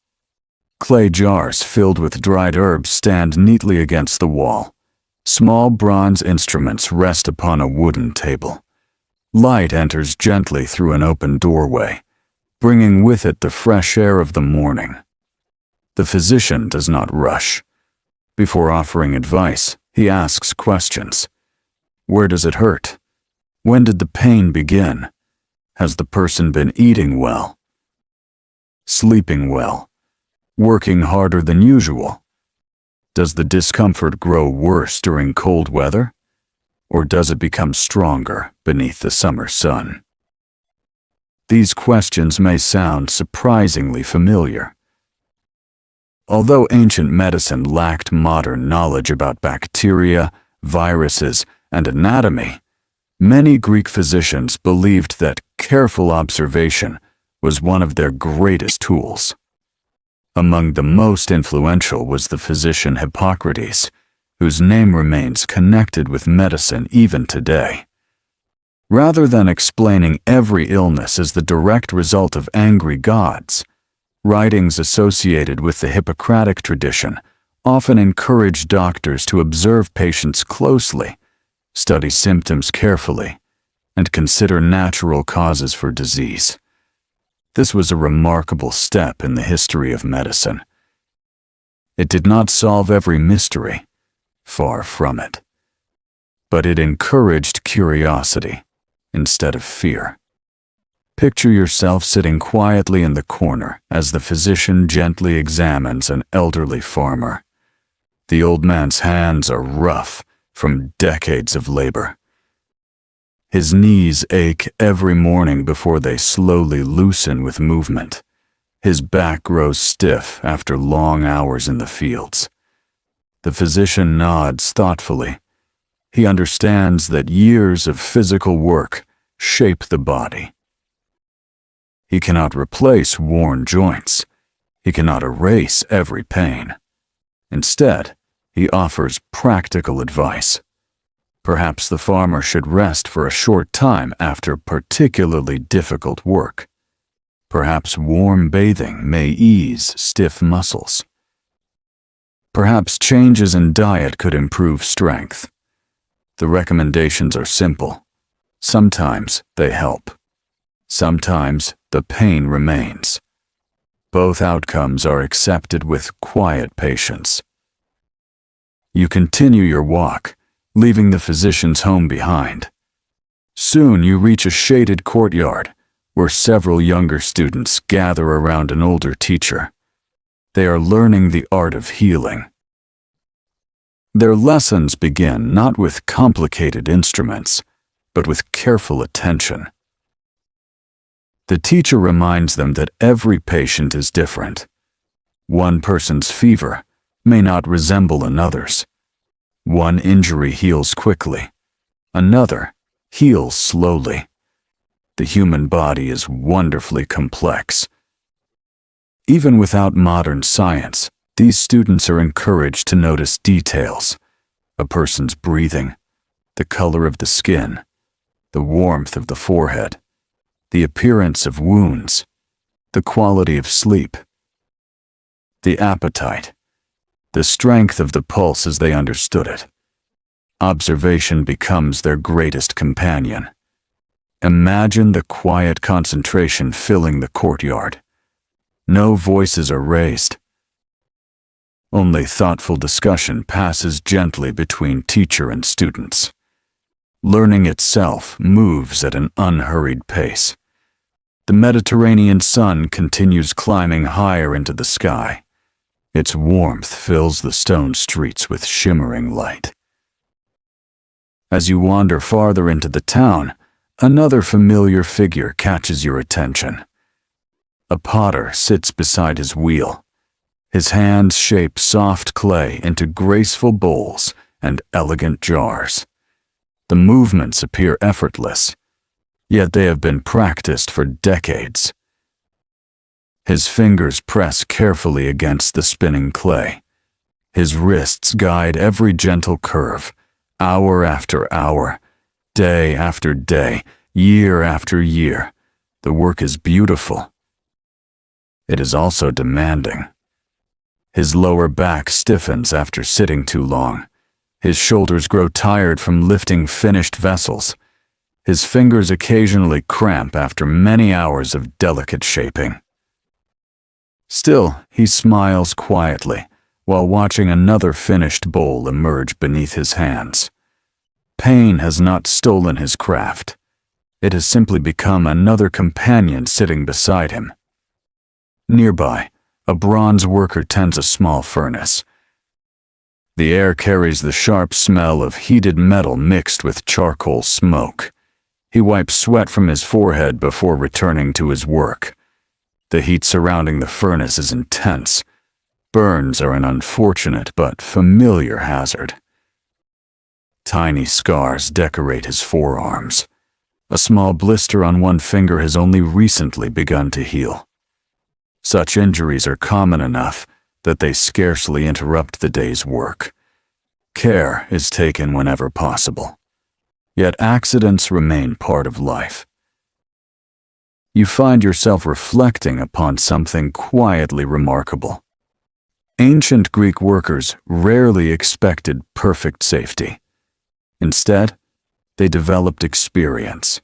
Clay jars filled with dried herbs stand neatly against the wall. Small bronze instruments rest upon a wooden table. Light enters gently through an open doorway, bringing with it the fresh air of the morning. The physician does not rush. Before offering advice, he asks questions. Where does it hurt? When did the pain begin? Has the person been eating well? Sleeping well? Working harder than usual? Does the discomfort grow worse during cold weather? Or does it become stronger beneath the summer sun? These questions may sound surprisingly familiar. Although ancient medicine lacked modern knowledge about bacteria, viruses, and anatomy, many Greek physicians believed that careful observation was one of their greatest tools. Among the most influential was the physician Hippocrates, whose name remains connected with medicine even today. Rather than explaining every illness as the direct result of angry gods, writings associated with the Hippocratic tradition often encourage doctors to observe patients closely, study symptoms carefully, and consider natural causes for disease. This was a remarkable step in the history of medicine. It did not solve every mystery, far from it, but it encouraged curiosity instead of fear. Picture yourself sitting quietly in the corner as the physician gently examines an elderly farmer. The old man's hands are rough from decades of labor. His knees ache every morning before they slowly loosen with movement. His back grows stiff after long hours in the fields. The physician nods thoughtfully. He understands that years of physical work shape the body. He cannot replace worn joints. He cannot erase every pain. Instead, he offers practical advice. Perhaps the farmer should rest for a short time after particularly difficult work. Perhaps warm bathing may ease stiff muscles. Perhaps changes in diet could improve strength. The recommendations are simple. Sometimes they help. Sometimes the pain remains. Both outcomes are accepted with quiet patience. You continue your walk, leaving the physician's home behind. Soon you reach a shaded courtyard where several younger students gather around an older teacher. They are learning the art of healing. Their lessons begin not with complicated instruments, but with careful attention. The teacher reminds them that every patient is different. One person's fever may not resemble another's. One injury heals quickly. Another heals slowly. The human body is wonderfully complex. Even without modern science, these students are encouraged to notice details: a person's breathing, the color of the skin, the warmth of the forehead, the appearance of wounds, the quality of sleep, the appetite, the strength of the pulse as they understood it. Observation becomes their greatest companion. Imagine the quiet concentration filling the courtyard. No voices are raised. Only thoughtful discussion passes gently between teacher and students. Learning itself moves at an unhurried pace. The Mediterranean sun continues climbing higher into the sky. Its warmth fills the stone streets with shimmering light. As you wander farther into the town, another familiar figure catches your attention. A potter sits beside his wheel. His hands shape soft clay into graceful bowls and elegant jars. The movements appear effortless, yet they have been practiced for decades. His fingers press carefully against the spinning clay. His wrists guide every gentle curve, hour after hour, day after day, year after year. The work is beautiful. It is also demanding. His lower back stiffens after sitting too long. His shoulders grow tired from lifting finished vessels. His fingers occasionally cramp after many hours of delicate shaping. Still, he smiles quietly while watching another finished bowl emerge beneath his hands. Pain has not stolen his craft. It has simply become another companion sitting beside him. Nearby, a bronze worker tends a small furnace. The air carries the sharp smell of heated metal mixed with charcoal smoke. He wipes sweat from his forehead before returning to his work. The heat surrounding the furnace is intense. Burns are an unfortunate but familiar hazard. Tiny scars decorate his forearms. A small blister on one finger has only recently begun to heal. Such injuries are common enough that they scarcely interrupt the day's work. Care is taken whenever possible. Yet accidents remain part of life. You find yourself reflecting upon something quietly remarkable. Ancient Greek workers rarely expected perfect safety. Instead, they developed experience,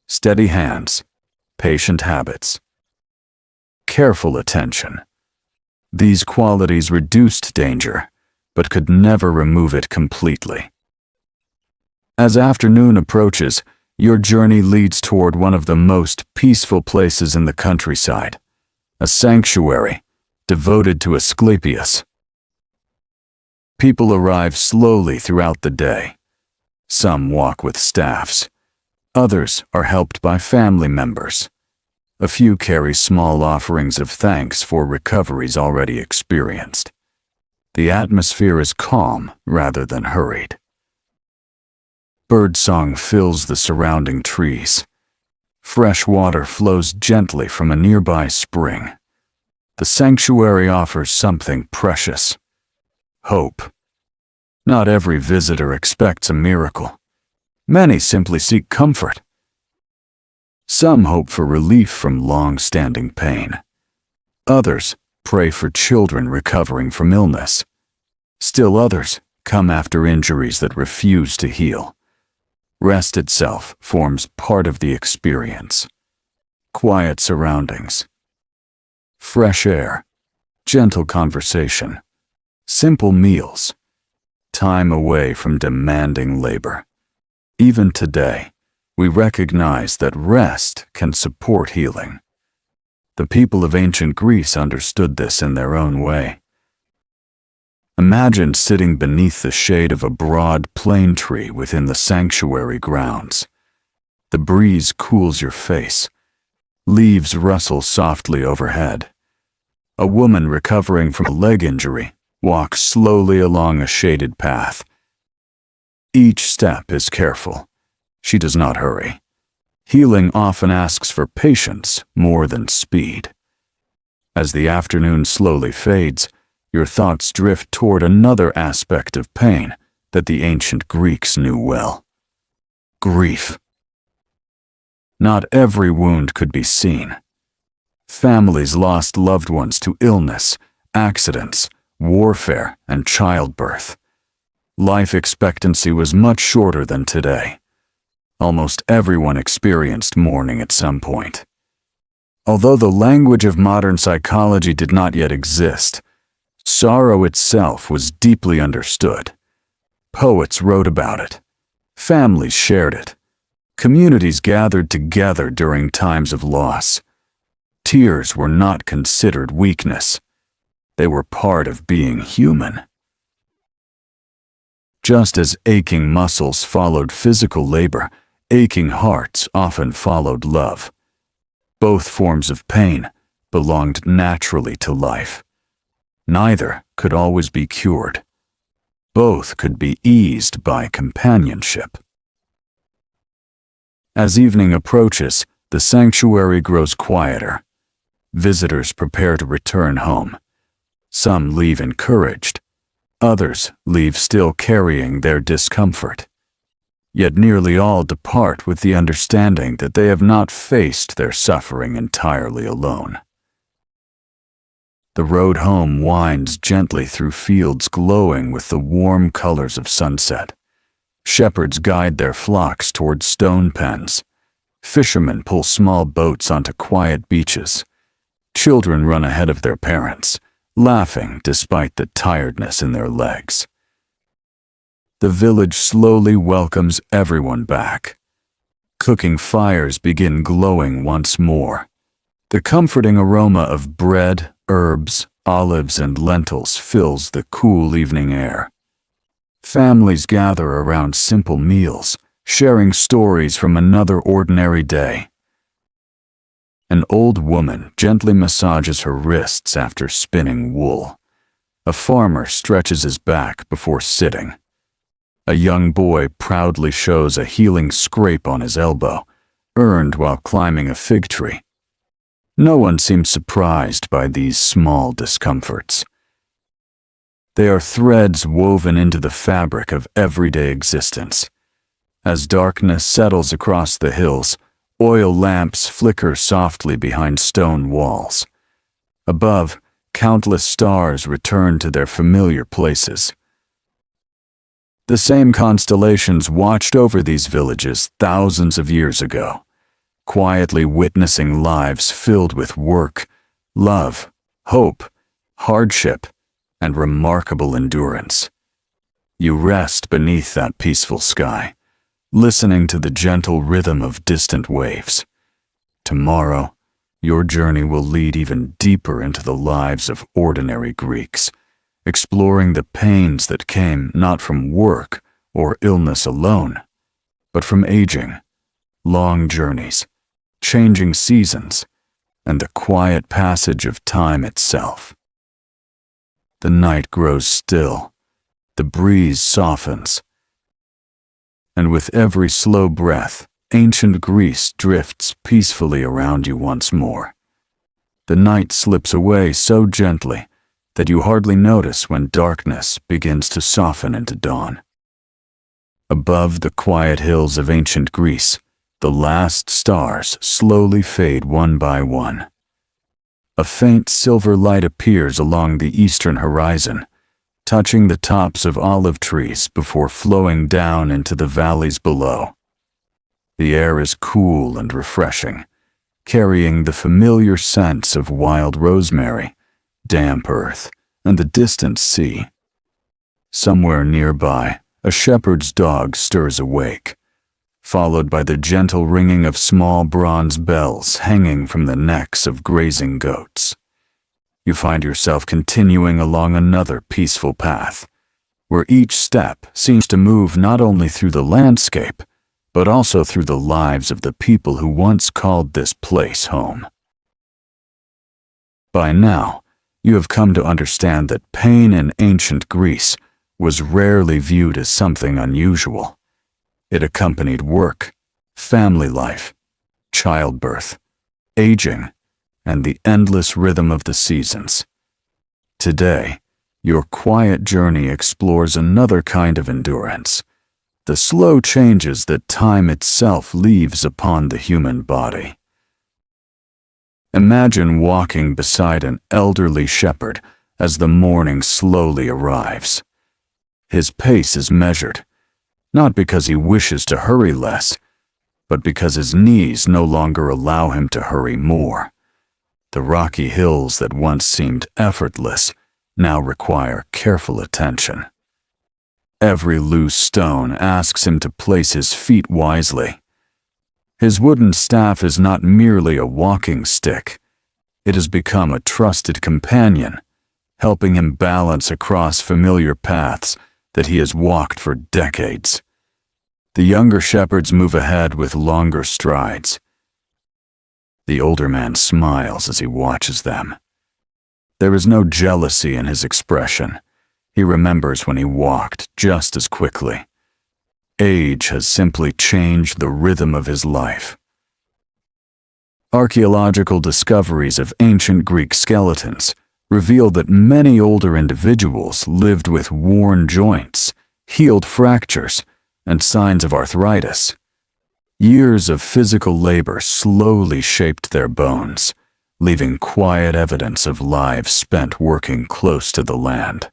steady hands, patient habits, careful attention. These qualities reduced danger, but could never remove it completely. As afternoon approaches, your journey leads toward one of the most peaceful places in the countryside, a sanctuary devoted to Asclepius. People arrive slowly throughout the day. Some walk with staffs. Others are helped by family members. A few carry small offerings of thanks for recoveries already experienced. The atmosphere is calm rather than hurried. Birdsong fills the surrounding trees. Fresh water flows gently from a nearby spring. The sanctuary offers something precious: hope. Not every visitor expects a miracle. Many simply seek comfort. Some hope for relief from long-standing pain. Others pray for children recovering from illness. Still others come after injuries that refuse to heal. Rest itself forms part of the experience. Quiet surroundings, fresh air, gentle conversation, simple meals, time away from demanding labor. Even today, we recognize that rest can support healing. The people of ancient Greece understood this in their own way. Imagine sitting beneath the shade of a broad plane tree within the sanctuary grounds. The breeze cools your face. Leaves rustle softly overhead. A woman recovering from a leg injury walks slowly along a shaded path. Each step is careful. She does not hurry. Healing often asks for patience more than speed. As the afternoon slowly fades, your thoughts drift toward another aspect of pain that the ancient Greeks knew well: grief. Not every wound could be seen. Families lost loved ones to illness, accidents, warfare, and childbirth. Life expectancy was much shorter than today. Almost everyone experienced mourning at some point. Although the language of modern psychology did not yet exist, sorrow itself was deeply understood. Poets wrote about it. Families shared it. Communities gathered together during times of loss. Tears were not considered weakness. They were part of being human. Just as aching muscles followed physical labor, aching hearts often followed love. Both forms of pain belonged naturally to life. Neither could always be cured. Both could be eased by companionship. As evening approaches, the sanctuary grows quieter. Visitors prepare to return home. Some leave encouraged. Others leave still carrying their discomfort. Yet nearly all depart with the understanding that they have not faced their suffering entirely alone. The road home winds gently through fields glowing with the warm colors of sunset. Shepherds guide their flocks toward stone pens. Fishermen pull small boats onto quiet beaches. Children run ahead of their parents, laughing despite the tiredness in their legs. The village slowly welcomes everyone back. Cooking fires begin glowing once more. The comforting aroma of bread, herbs, olives, and lentils fills the cool evening air. Families gather around simple meals, sharing stories from another ordinary day. An old woman gently massages her wrists after spinning wool. A farmer stretches his back before sitting. A young boy proudly shows a healing scrape on his elbow, earned while climbing a fig tree. No one seems surprised by these small discomforts. They are threads woven into the fabric of everyday existence. As darkness settles across the hills, oil lamps flicker softly behind stone walls. Above, countless stars return to their familiar places. The same constellations watched over these villages thousands of years ago, quietly witnessing lives filled with work, love, hope, hardship, and remarkable endurance. You rest beneath that peaceful sky, listening to the gentle rhythm of distant waves. Tomorrow, your journey will lead even deeper into the lives of ordinary Greeks, exploring the pains that came not from work or illness alone, but from aging, long journeys, changing seasons, and the quiet passage of time itself. The night grows still, the breeze softens, and with every slow breath, ancient Greece drifts peacefully around you once more. The night slips away so gently that you hardly notice when darkness begins to soften into dawn. Above the quiet hills of ancient Greece, the last stars slowly fade one by one. A faint silver light appears along the eastern horizon, touching the tops of olive trees before flowing down into the valleys below. The air is cool and refreshing, carrying the familiar scents of wild rosemary, damp earth, and the distant sea. Somewhere nearby, a shepherd's dog stirs awake, followed by the gentle ringing of small bronze bells hanging from the necks of grazing goats. You find yourself continuing along another peaceful path, where each step seems to move not only through the landscape, but also through the lives of the people who once called this place home. By now, you have come to understand that pain in ancient Greece was rarely viewed as something unusual. It accompanied work, family life, childbirth, aging, and the endless rhythm of the seasons. Today, your quiet journey explores another kind of endurance, the slow changes that time itself leaves upon the human body. Imagine walking beside an elderly shepherd as the morning slowly arrives. His pace is measured, not because he wishes to hurry less, but because his knees no longer allow him to hurry more. The rocky hills that once seemed effortless now require careful attention. Every loose stone asks him to place his feet wisely. His wooden staff is not merely a walking stick. It has become a trusted companion, helping him balance across familiar paths that he has walked for decades. The younger shepherds move ahead with longer strides. The older man smiles as he watches them. There is no jealousy in his expression. He remembers when he walked just as quickly. age has simply changed the rhythm of his life. Archaeological discoveries of ancient Greek skeletons reveal that many older individuals lived with worn joints, healed fractures, and signs of arthritis. Years of physical labor slowly shaped their bones, leaving quiet evidence of lives spent working close to the land.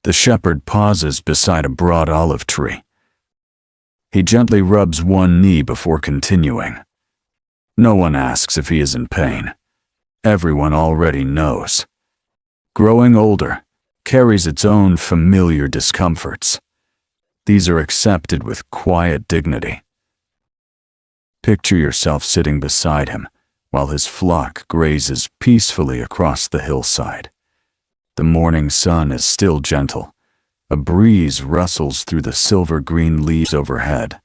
The shepherd pauses beside a broad olive tree. He gently rubs one knee before continuing. No one asks if he is in pain. Everyone already knows. Growing older carries its own familiar discomforts. These are accepted with quiet dignity. Picture yourself sitting beside him while his flock grazes peacefully across the hillside. The morning sun is still gentle. A breeze rustles through the silver-green leaves overhead.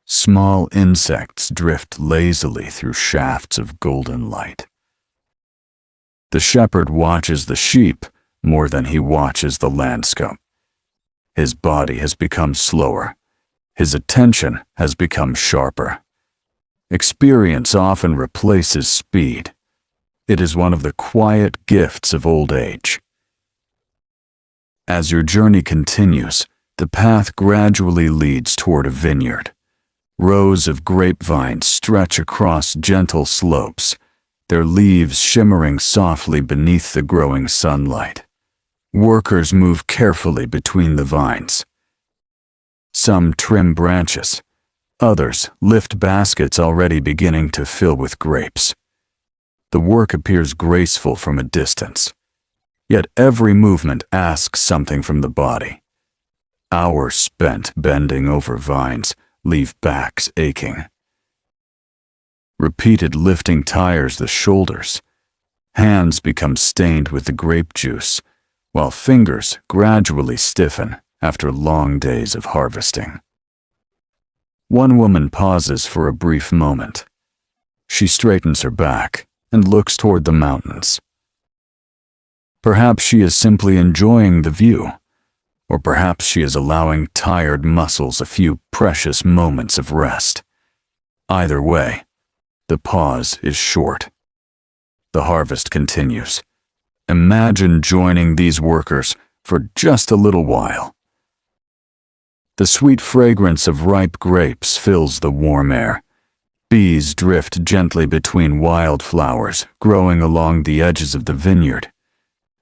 Small insects drift lazily through shafts of golden light. The shepherd watches the sheep more than he watches the landscape. His body has become slower. His attention has become sharper. Experience often replaces speed. It is one of the quiet gifts of old age. As your journey continues, the path gradually leads toward a vineyard. Rows of grapevines stretch across gentle slopes, their leaves shimmering softly beneath the growing sunlight. Workers move carefully between the vines. Some trim branches. Others lift baskets already beginning to fill with grapes. The work appears graceful from a distance, yet every movement asks something from the body. Hours spent bending over vines leave backs aching. Repeated lifting tires the shoulders. Hands become stained with the grape juice, while fingers gradually stiffen after long days of harvesting. One woman pauses for a brief moment. She straightens her back and looks toward the mountains. Perhaps she is simply enjoying the view, or perhaps she is allowing tired muscles a few precious moments of rest. Either way, the pause is short. The harvest continues. Imagine joining these workers for just a little while. The sweet fragrance of ripe grapes fills the warm air. Bees drift gently between wildflowers growing along the edges of the vineyard.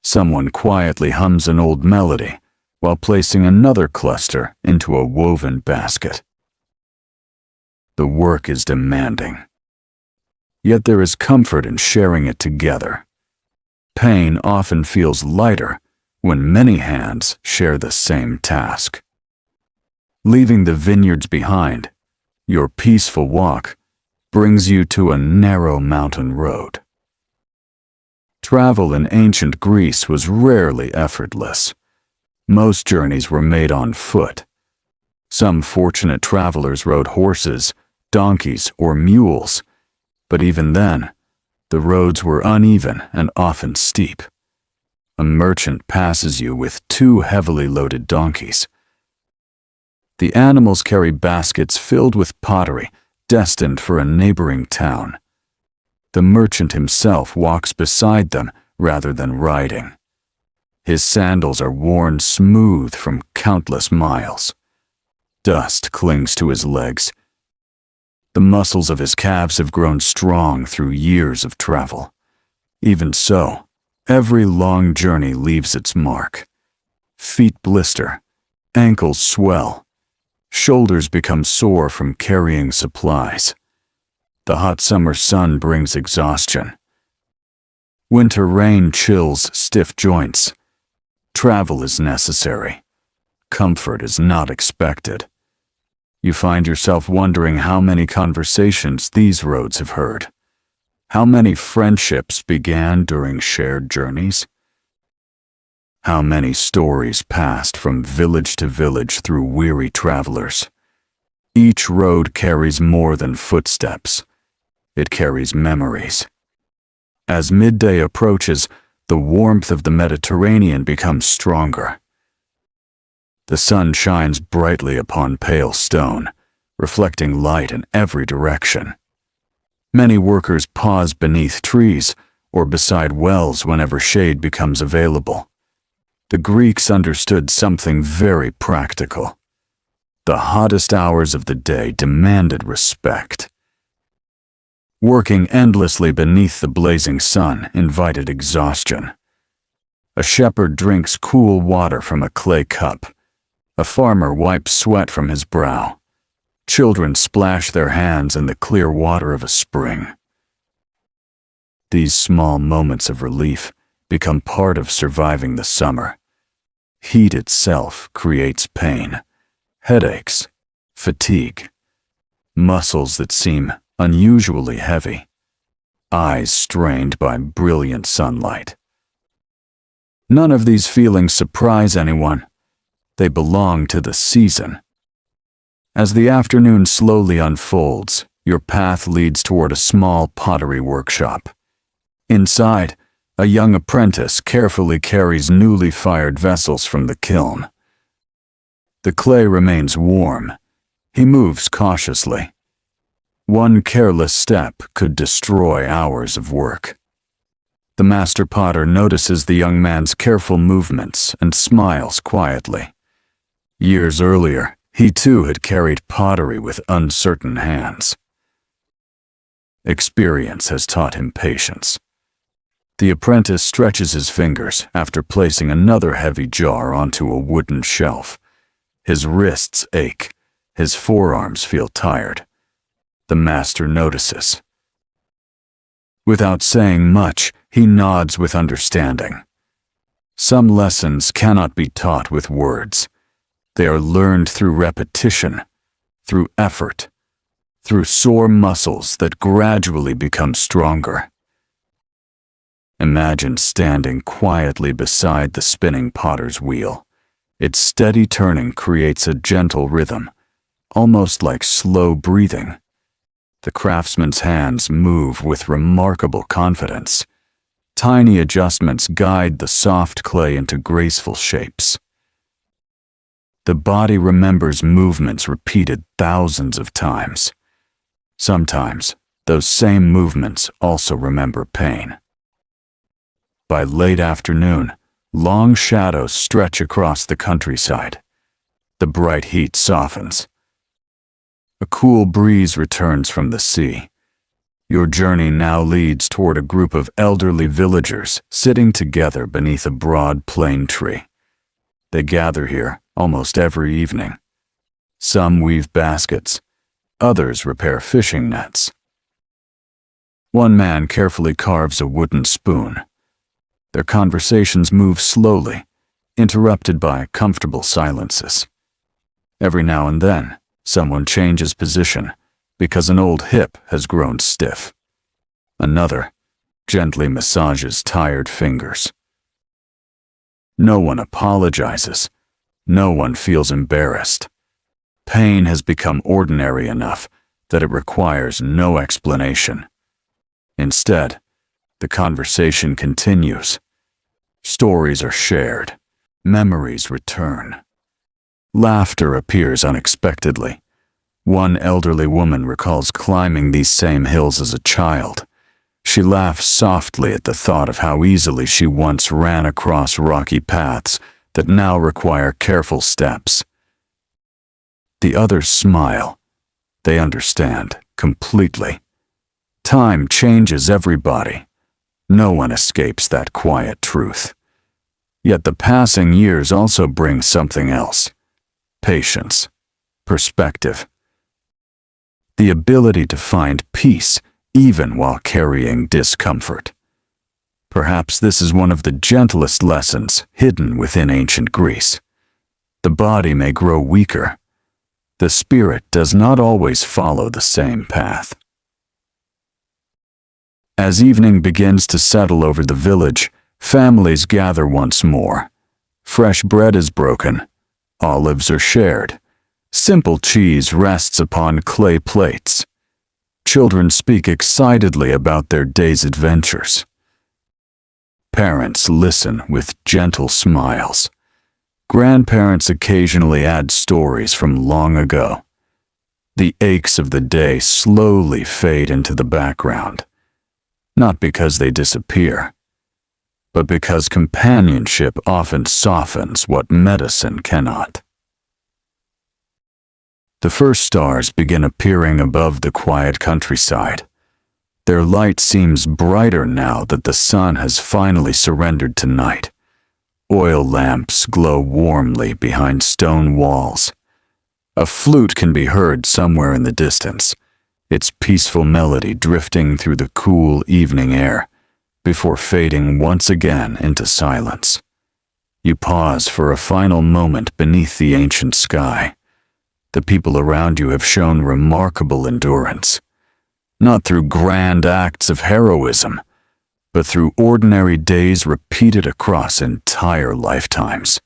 Someone quietly hums an old melody while placing another cluster into a woven basket. The work is demanding. Yet there is comfort in sharing it together. Pain often feels lighter when many hands share the same task. Leaving the vineyards behind, your peaceful walk brings you to a narrow mountain road. Travel in ancient Greece was rarely effortless. Most journeys were made on foot. Some fortunate travelers rode horses, donkeys, or mules, but even then, the roads were uneven and often steep. A merchant passes you with two heavily loaded donkeys. The animals carry baskets filled with pottery destined for a neighboring town. The merchant himself walks beside them rather than riding. His sandals are worn smooth from countless miles. Dust clings to his legs. The muscles of his calves have grown strong through years of travel. Even so, every long journey leaves its mark. Feet blister, ankles swell, shoulders become sore from carrying supplies. The hot summer sun brings exhaustion. Winter rain chills stiff joints. Travel is necessary. Comfort is not expected. You find yourself wondering how many conversations these roads have heard. How many friendships began during shared journeys? How many stories passed from village to village through weary travelers? Each road carries more than footsteps. It carries memories. As midday approaches, the warmth of the Mediterranean becomes stronger. The sun shines brightly upon pale stone, reflecting light in every direction. Many workers pause beneath trees or beside wells whenever shade becomes available. The Greeks understood something very practical. The hottest hours of the day demanded respect. Working endlessly beneath the blazing sun invited exhaustion. A shepherd drinks cool water from a clay cup. A farmer wipes sweat from his brow. Children splash their hands in the clear water of a spring. These small moments of relief become part of surviving the summer. Heat itself creates pain, headaches, fatigue, muscles that seem unusually heavy, eyes strained by brilliant sunlight. None of these feelings surprise anyone. They belong to the season. As the afternoon slowly unfolds, your path leads toward a small pottery workshop. Inside, a young apprentice carefully carries newly fired vessels from the kiln. The clay remains warm. He moves cautiously. One careless step could destroy hours of work. The master potter notices the young man's careful movements and smiles quietly. Years earlier, he too had carried pottery with uncertain hands. Experience has taught him patience. The apprentice stretches his fingers after placing another heavy jar onto a wooden shelf. His wrists ache. His forearms feel tired. The master notices. Without saying much, he nods with understanding. Some lessons cannot be taught with words. They are learned through repetition, through effort, through sore muscles that gradually become stronger. Imagine standing quietly beside the spinning potter's wheel. Its steady turning creates a gentle rhythm, almost like slow breathing. The craftsman's hands move with remarkable confidence. Tiny adjustments guide the soft clay into graceful shapes. The body remembers movements repeated thousands of times. Sometimes, those same movements also remember pain. By late afternoon, long shadows stretch across the countryside. The bright heat softens. A cool breeze returns from the sea. Your journey now leads toward a group of elderly villagers sitting together beneath a broad plane tree. They gather here almost every evening. Some weave baskets, others repair fishing nets. One man carefully carves a wooden spoon. Their conversations move slowly, interrupted by comfortable silences. Every now and then, someone changes position because an old hip has grown stiff. Another gently massages tired fingers. No one apologizes. No one feels embarrassed. Pain has become ordinary enough that it requires no explanation. Instead, the conversation continues. Stories are shared. Memories return. Laughter appears unexpectedly. One elderly woman recalls climbing these same hills as a child. She laughs softly at the thought of how easily she once ran across rocky paths that now require careful steps. The others smile. They understand completely. Time changes everybody. No one escapes that quiet truth. Yet the passing years also bring something else. Patience, perspective, the ability to find peace even while carrying discomfort. Perhaps this is one of the gentlest lessons hidden within ancient Greece. The body may grow weaker. The spirit does not always follow the same path. As evening begins to settle over the village, families gather once more. Fresh bread is broken. Olives are shared. Simple cheese rests upon clay plates. Children speak excitedly about their day's adventures. Parents listen with gentle smiles. Grandparents occasionally add stories from long ago. The aches of the day slowly fade into the background, not because they disappear, but because companionship often softens what medicine cannot. The first stars begin appearing above the quiet countryside. Their light seems brighter now that the sun has finally surrendered to night. Oil lamps glow warmly behind stone walls. A flute can be heard somewhere in the distance, its peaceful melody drifting through the cool evening air, before fading once again into silence. You pause for a final moment beneath the ancient sky. The people around you have shown remarkable endurance, not through grand acts of heroism, but through ordinary days repeated across entire lifetimes.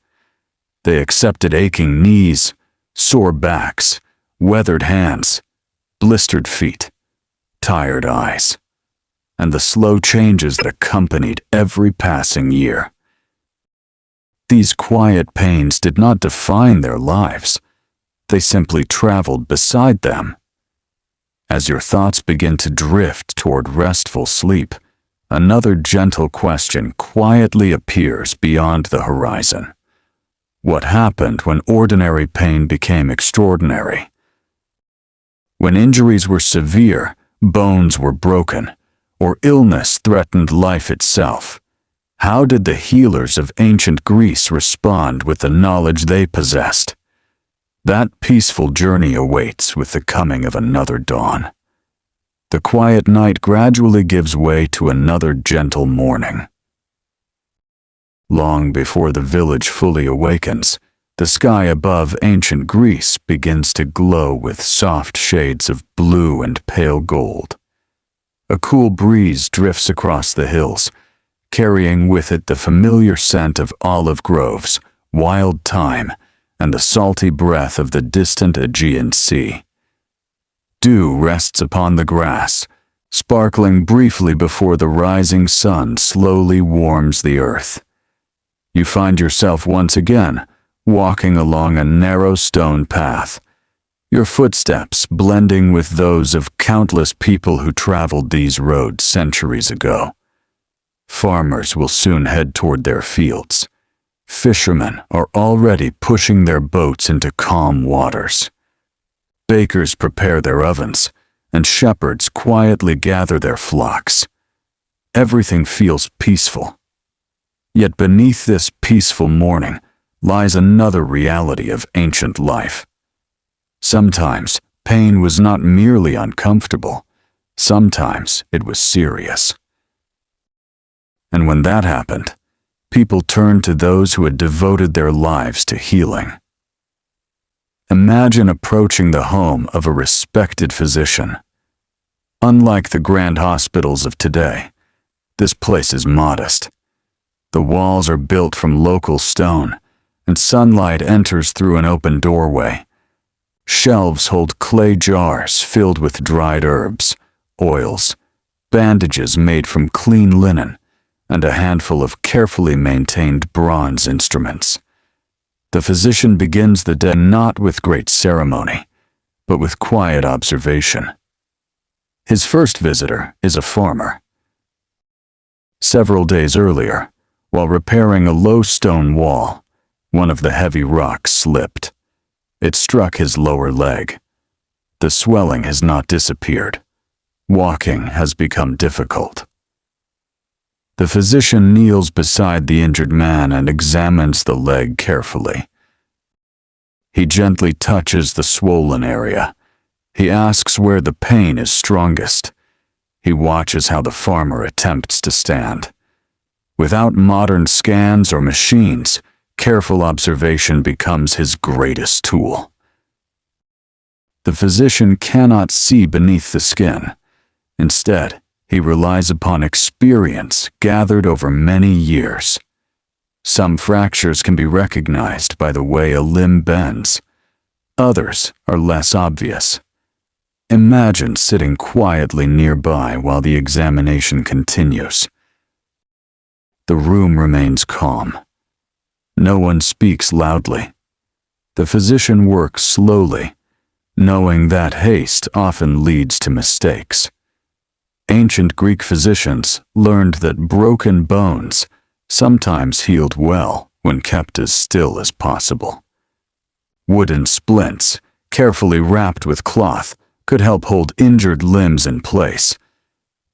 They accepted aching knees, sore backs, weathered hands, blistered feet, tired eyes, and the slow changes that accompanied every passing year. These quiet pains did not define their lives. They simply traveled beside them. As your thoughts begin to drift toward restful sleep, another gentle question quietly appears beyond the horizon. What happened when ordinary pain became extraordinary? When injuries were severe, bones were broken, or illness threatened life itself, how did the healers of ancient Greece respond with the knowledge they possessed? That peaceful journey awaits with the coming of another dawn. The quiet night gradually gives way to another gentle morning. Long before the village fully awakens, the sky above ancient Greece begins to glow with soft shades of blue and pale gold. A cool breeze drifts across the hills, carrying with it the familiar scent of olive groves, wild thyme, and the salty breath of the distant Aegean Sea. Dew rests upon the grass, sparkling briefly before the rising sun slowly warms the earth. You find yourself once again walking along a narrow stone path, your footsteps blending with those of countless people who traveled these roads centuries ago. Farmers will soon head toward their fields. Fishermen are already pushing their boats into calm waters. Bakers prepare their ovens, and shepherds quietly gather their flocks. Everything feels peaceful. Yet beneath this peaceful morning lies another reality of ancient life. Sometimes pain was not merely uncomfortable. Sometimes it was serious. And when that happened, people turned to those who had devoted their lives to healing. Imagine approaching the home of a respected physician. Unlike the grand hospitals of today, this place is modest. The walls are built from local stone, and sunlight enters through an open doorway. Shelves hold clay jars filled with dried herbs, oils, bandages made from clean linen, and a handful of carefully maintained bronze instruments. The physician begins the day not with great ceremony, but with quiet observation. His first visitor is a farmer. Several days earlier, while repairing a low stone wall, one of the heavy rocks slipped. It struck his lower leg. The swelling has not disappeared. Walking has become difficult. The physician kneels beside the injured man and examines the leg carefully. He gently touches the swollen area. He asks where the pain is strongest. He watches how the farmer attempts to stand. Without modern scans or machines, careful observation becomes his greatest tool. The physician cannot see beneath the skin. Instead, he relies upon experience gathered over many years. Some fractures can be recognized by the way a limb bends. Others are less obvious. Imagine sitting quietly nearby while the examination continues. The room remains calm. No one speaks loudly. The physician works slowly, knowing that haste often leads to mistakes. Ancient Greek physicians learned that broken bones sometimes healed well when kept as still as possible. Wooden splints, carefully wrapped with cloth, could help hold injured limbs in place.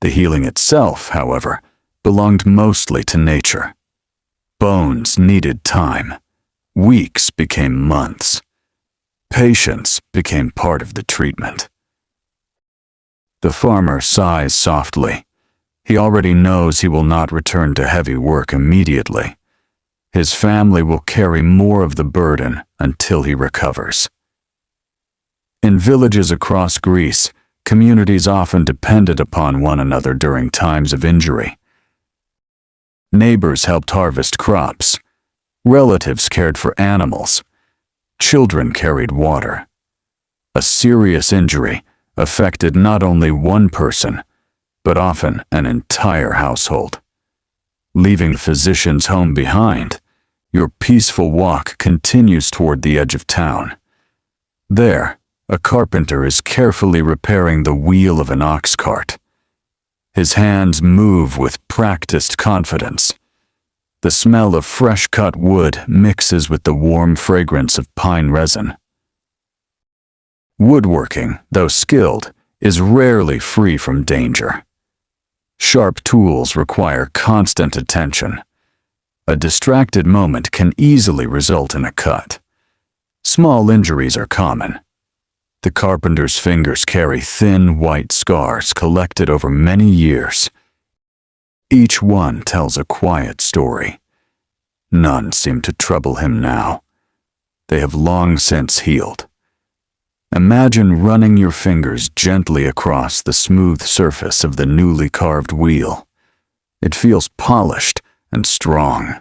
The healing itself, however, belonged mostly to nature. Bones needed time. Weeks became months. Patience became part of the treatment. The farmer sighs softly. He already knows he will not return to heavy work immediately. His family will carry more of the burden until he recovers. In villages across Greece, communities often depended upon one another during times of injury. Neighbors helped harvest crops. Relatives cared for animals. Children carried water. A serious injury affected not only one person, but often an entire household. Leaving the physician's home behind, your peaceful walk continues toward the edge of town. There, a carpenter is carefully repairing the wheel of an ox cart. His hands move with practiced confidence. The smell of fresh-cut wood mixes with the warm fragrance of pine resin. Woodworking, though skilled, is rarely free from danger. Sharp tools require constant attention. A distracted moment can easily result in a cut. Small injuries are common. The carpenter's fingers carry thin, white scars collected over many years. Each one tells a quiet story. None seem to trouble him now. They have long since healed. Imagine running your fingers gently across the smooth surface of the newly carved wheel. It feels polished and strong.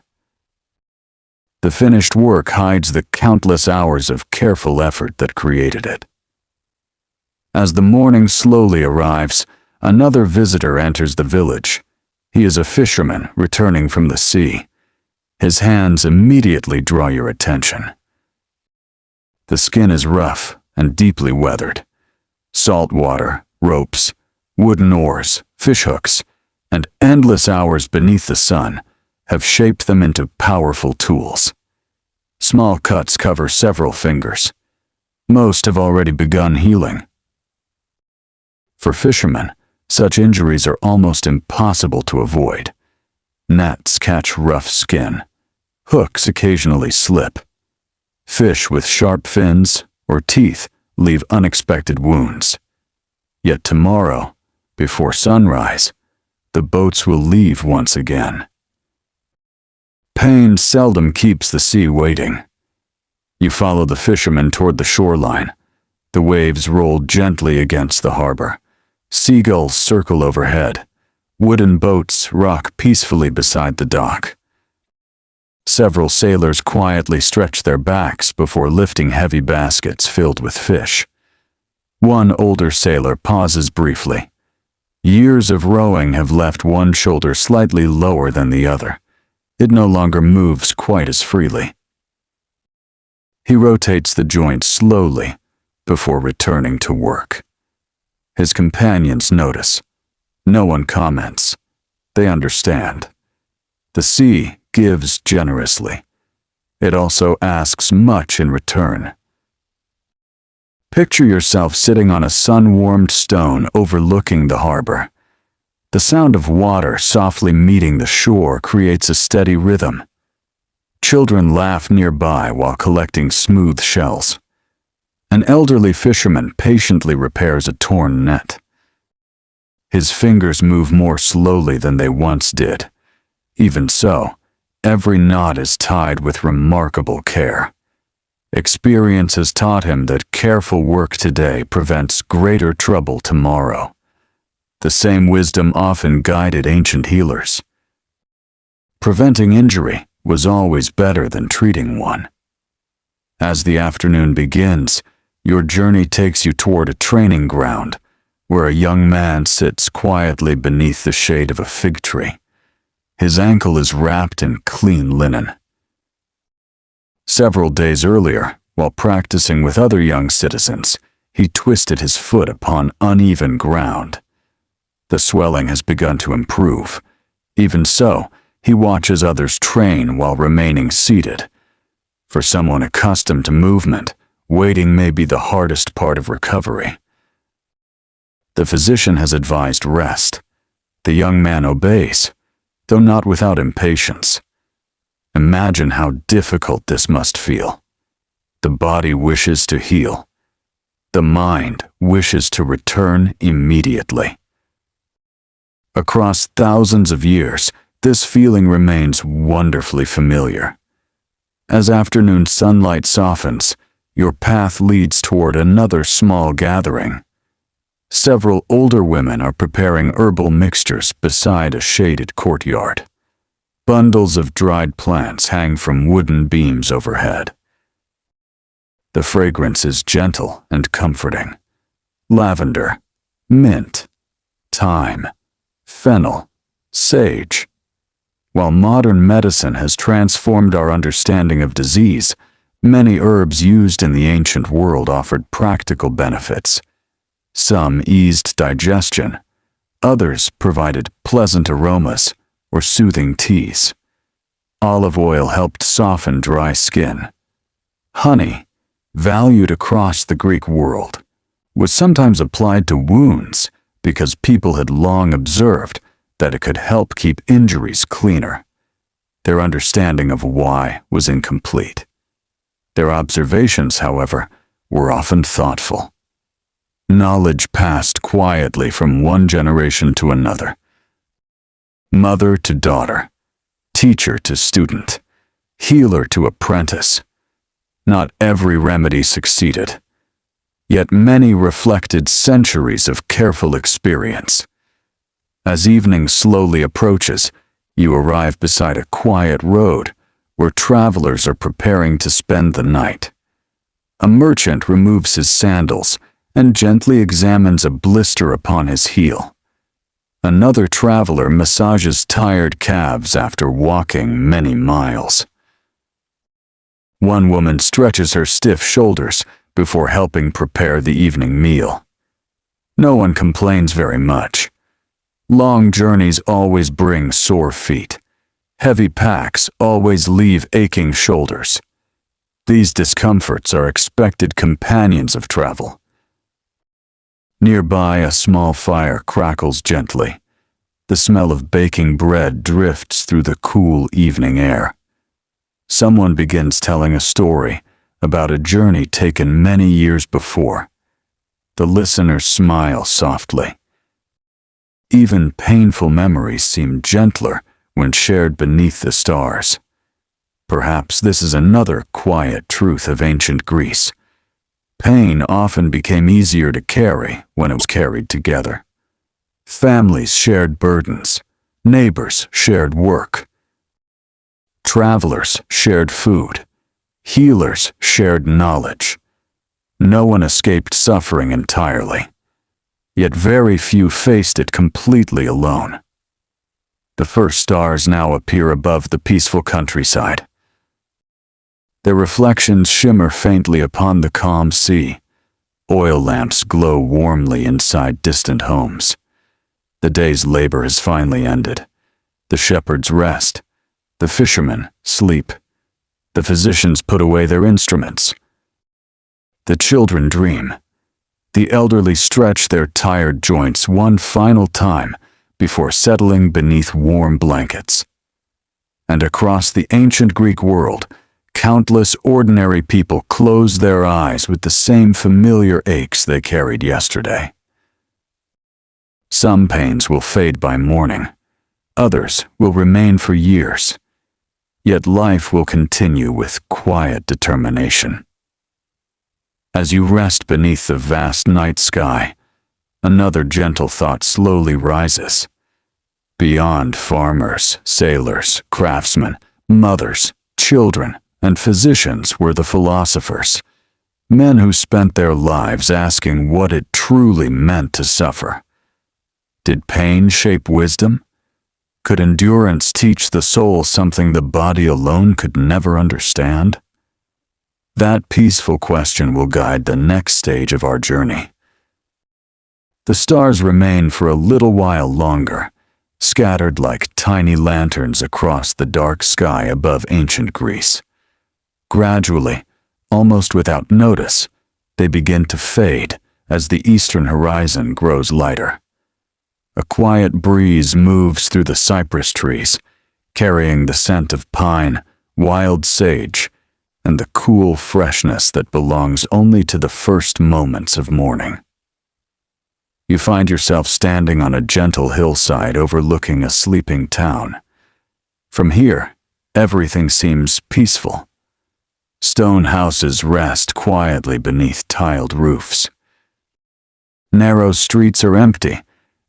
The finished work hides the countless hours of careful effort that created it. As the morning slowly arrives, another visitor enters the village. He is a fisherman returning from the sea. His hands immediately draw your attention. The skin is rough and deeply weathered. Salt water, ropes, wooden oars, fishhooks, and endless hours beneath the sun have shaped them into powerful tools. Small cuts cover several fingers. Most have already begun healing. For fishermen, such injuries are almost impossible to avoid. Nets catch rough skin. Hooks occasionally slip. Fish with sharp fins or teeth leave unexpected wounds. Yet tomorrow, before sunrise, the boats will leave once again. Pain seldom keeps the sea waiting. You follow the fishermen toward the shoreline. The waves roll gently against the harbor. Seagulls circle overhead. Wooden boats rock peacefully beside the dock. Several sailors quietly stretch their backs before lifting heavy baskets filled with fish. One older sailor pauses briefly. Years of rowing have left one shoulder slightly lower than the other. It no longer moves quite as freely. He rotates the joint slowly before returning to work. His companions notice. No one comments. They understand. The sea gives generously. It also asks much in return. Picture yourself sitting on a sun-warmed stone overlooking the harbor. The sound of water softly meeting the shore creates a steady rhythm. Children laugh nearby while collecting smooth shells. An elderly fisherman patiently repairs a torn net. His fingers move more slowly than they once did. Even so, every knot is tied with remarkable care. Experience has taught him that careful work today prevents greater trouble tomorrow. The same wisdom often guided ancient healers. Preventing injury was always better than treating one. As the afternoon begins, your journey takes you toward a training ground, where a young man sits quietly beneath the shade of a fig tree. His ankle is wrapped in clean linen. Several days earlier, while practicing with other young citizens, he twisted his foot upon uneven ground. The swelling has begun to improve. Even so, he watches others train while remaining seated. For someone accustomed to movement, waiting may be the hardest part of recovery. The physician has advised rest. The young man obeys, though not without impatience. Imagine how difficult this must feel. The body wishes to heal. The mind wishes to return immediately. Across thousands of years, this feeling remains wonderfully familiar. As afternoon sunlight softens, your path leads toward another small gathering. Several older women are preparing herbal mixtures beside a shaded courtyard. Bundles of dried plants hang from wooden beams overhead. The fragrance is gentle and comforting. Lavender, mint, thyme, fennel, sage. While modern medicine has transformed our understanding of disease, many herbs used in the ancient world offered practical benefits. Some eased digestion, others provided pleasant aromas or soothing teas. Olive oil helped soften dry skin. Honey, valued across the Greek world, was sometimes applied to wounds because people had long observed that it could help keep injuries cleaner. Their understanding of why was incomplete. Their observations, however, were often thoughtful. Knowledge passed quietly from one generation to another. Mother to daughter, teacher to student, healer to apprentice. Not every remedy succeeded, yet many reflected centuries of careful experience. As evening slowly approaches, you arrive beside a quiet road where travelers are preparing to spend the night. A merchant removes his sandals and gently examines a blister upon his heel. Another traveler massages tired calves after walking many miles. One woman stretches her stiff shoulders before helping prepare the evening meal. No one complains very much. Long journeys always bring sore feet. Heavy packs always leave aching shoulders. These discomforts are expected companions of travel. Nearby, a small fire crackles gently. The smell of baking bread drifts through the cool evening air. Someone begins telling a story about a journey taken many years before. The listeners smile softly. Even painful memories seem gentler when shared beneath the stars. Perhaps this is another quiet truth of ancient Greece. Pain often became easier to carry when it was carried together. Families shared burdens. Neighbors shared work. Travelers shared food. Healers shared knowledge. No one escaped suffering entirely. Yet very few faced it completely alone. The first stars now appear above the peaceful countryside. Their reflections shimmer faintly upon the calm sea. Oil lamps glow warmly inside distant homes. The day's labor has finally ended. The shepherds rest. The fishermen sleep. The physicians put away their instruments. The children dream. The elderly stretch their tired joints one final time before settling beneath warm blankets. And across the ancient Greek world, countless ordinary people close their eyes with the same familiar aches they carried yesterday. Some pains will fade by morning. Others will remain for years. Yet life will continue with quiet determination. As you rest beneath the vast night sky, another gentle thought slowly rises. Beyond farmers, sailors, craftsmen, mothers, children, and physicians were the philosophers, men who spent their lives asking what it truly meant to suffer. Did pain shape wisdom? Could endurance teach the soul something the body alone could never understand? That peaceful question will guide the next stage of our journey. The stars remain for a little while longer, scattered like tiny lanterns across the dark sky above ancient Greece. Gradually, almost without notice, they begin to fade as the eastern horizon grows lighter. A quiet breeze moves through the cypress trees, carrying the scent of pine, wild sage, and the cool freshness that belongs only to the first moments of morning. You find yourself standing on a gentle hillside overlooking a sleeping town. From here, everything seems peaceful. Stone houses rest quietly beneath tiled roofs. Narrow streets are empty,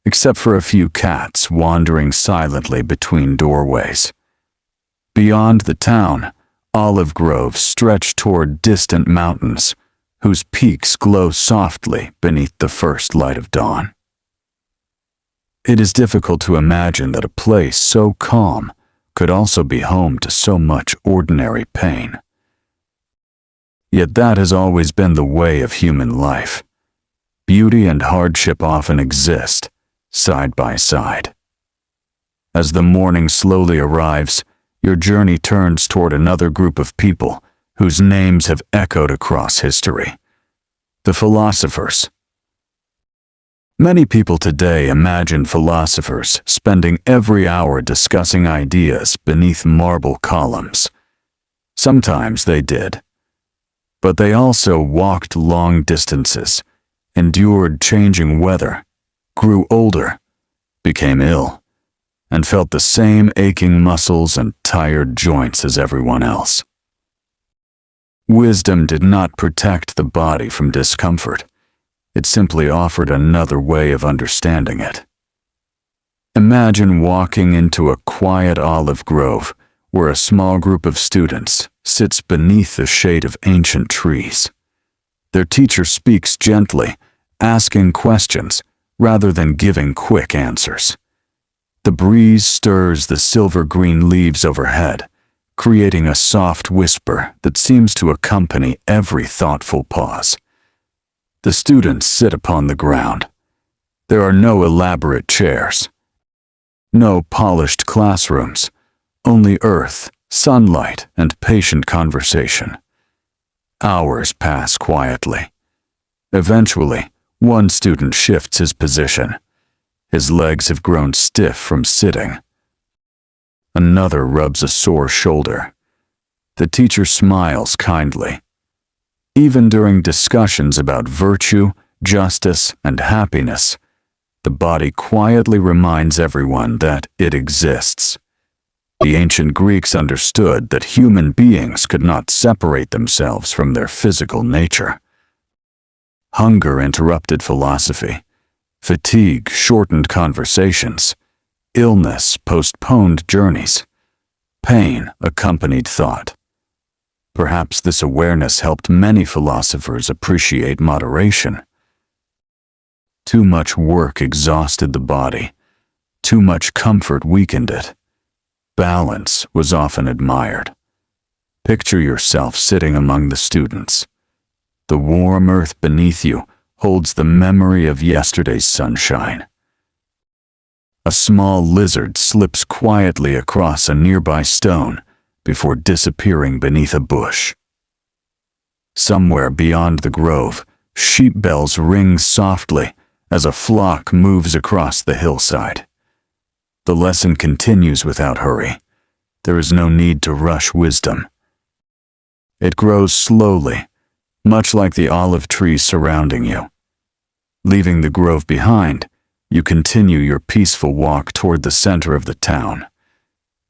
except for a few cats wandering silently between doorways. Beyond the town, olive groves stretch toward distant mountains, whose peaks glow softly beneath the first light of dawn. It is difficult to imagine that a place so calm could also be home to so much ordinary pain. Yet that has always been the way of human life. Beauty and hardship often exist, side by side. As the morning slowly arrives, your journey turns toward another group of people whose names have echoed across history: the philosophers. Many people today imagine philosophers spending every hour discussing ideas beneath marble columns. Sometimes they did. But they also walked long distances, endured changing weather, grew older, became ill, and felt the same aching muscles and tired joints as everyone else. Wisdom did not protect the body from discomfort. It simply offered another way of understanding it. Imagine walking into a quiet olive grove where a small group of students sits beneath the shade of ancient trees. Their teacher speaks gently, asking questions rather than giving quick answers. The breeze stirs the silver-green leaves overhead, creating a soft whisper that seems to accompany every thoughtful pause. The students sit upon the ground. There are no elaborate chairs, no polished classrooms, only earth, sunlight, and patient conversation. Hours pass quietly. Eventually, one student shifts his position. His legs have grown stiff from sitting. Another rubs a sore shoulder. The teacher smiles kindly. Even during discussions about virtue, justice, and happiness, the body quietly reminds everyone that it exists. The ancient Greeks understood that human beings could not separate themselves from their physical nature. Hunger interrupted philosophy. Fatigue shortened conversations. Illness postponed journeys. Pain accompanied thought. Perhaps this awareness helped many philosophers appreciate moderation. Too much work exhausted the body. Too much comfort weakened it. Balance was often admired. Picture yourself sitting among the students. The warm earth beneath you holds the memory of yesterday's sunshine. A small lizard slips quietly across a nearby stone before disappearing beneath a bush. Somewhere beyond the grove, sheep bells ring softly as a flock moves across the hillside. The lesson continues without hurry. There is no need to rush wisdom. It grows slowly, much like the olive trees surrounding you. Leaving the grove behind, you continue your peaceful walk toward the center of the town.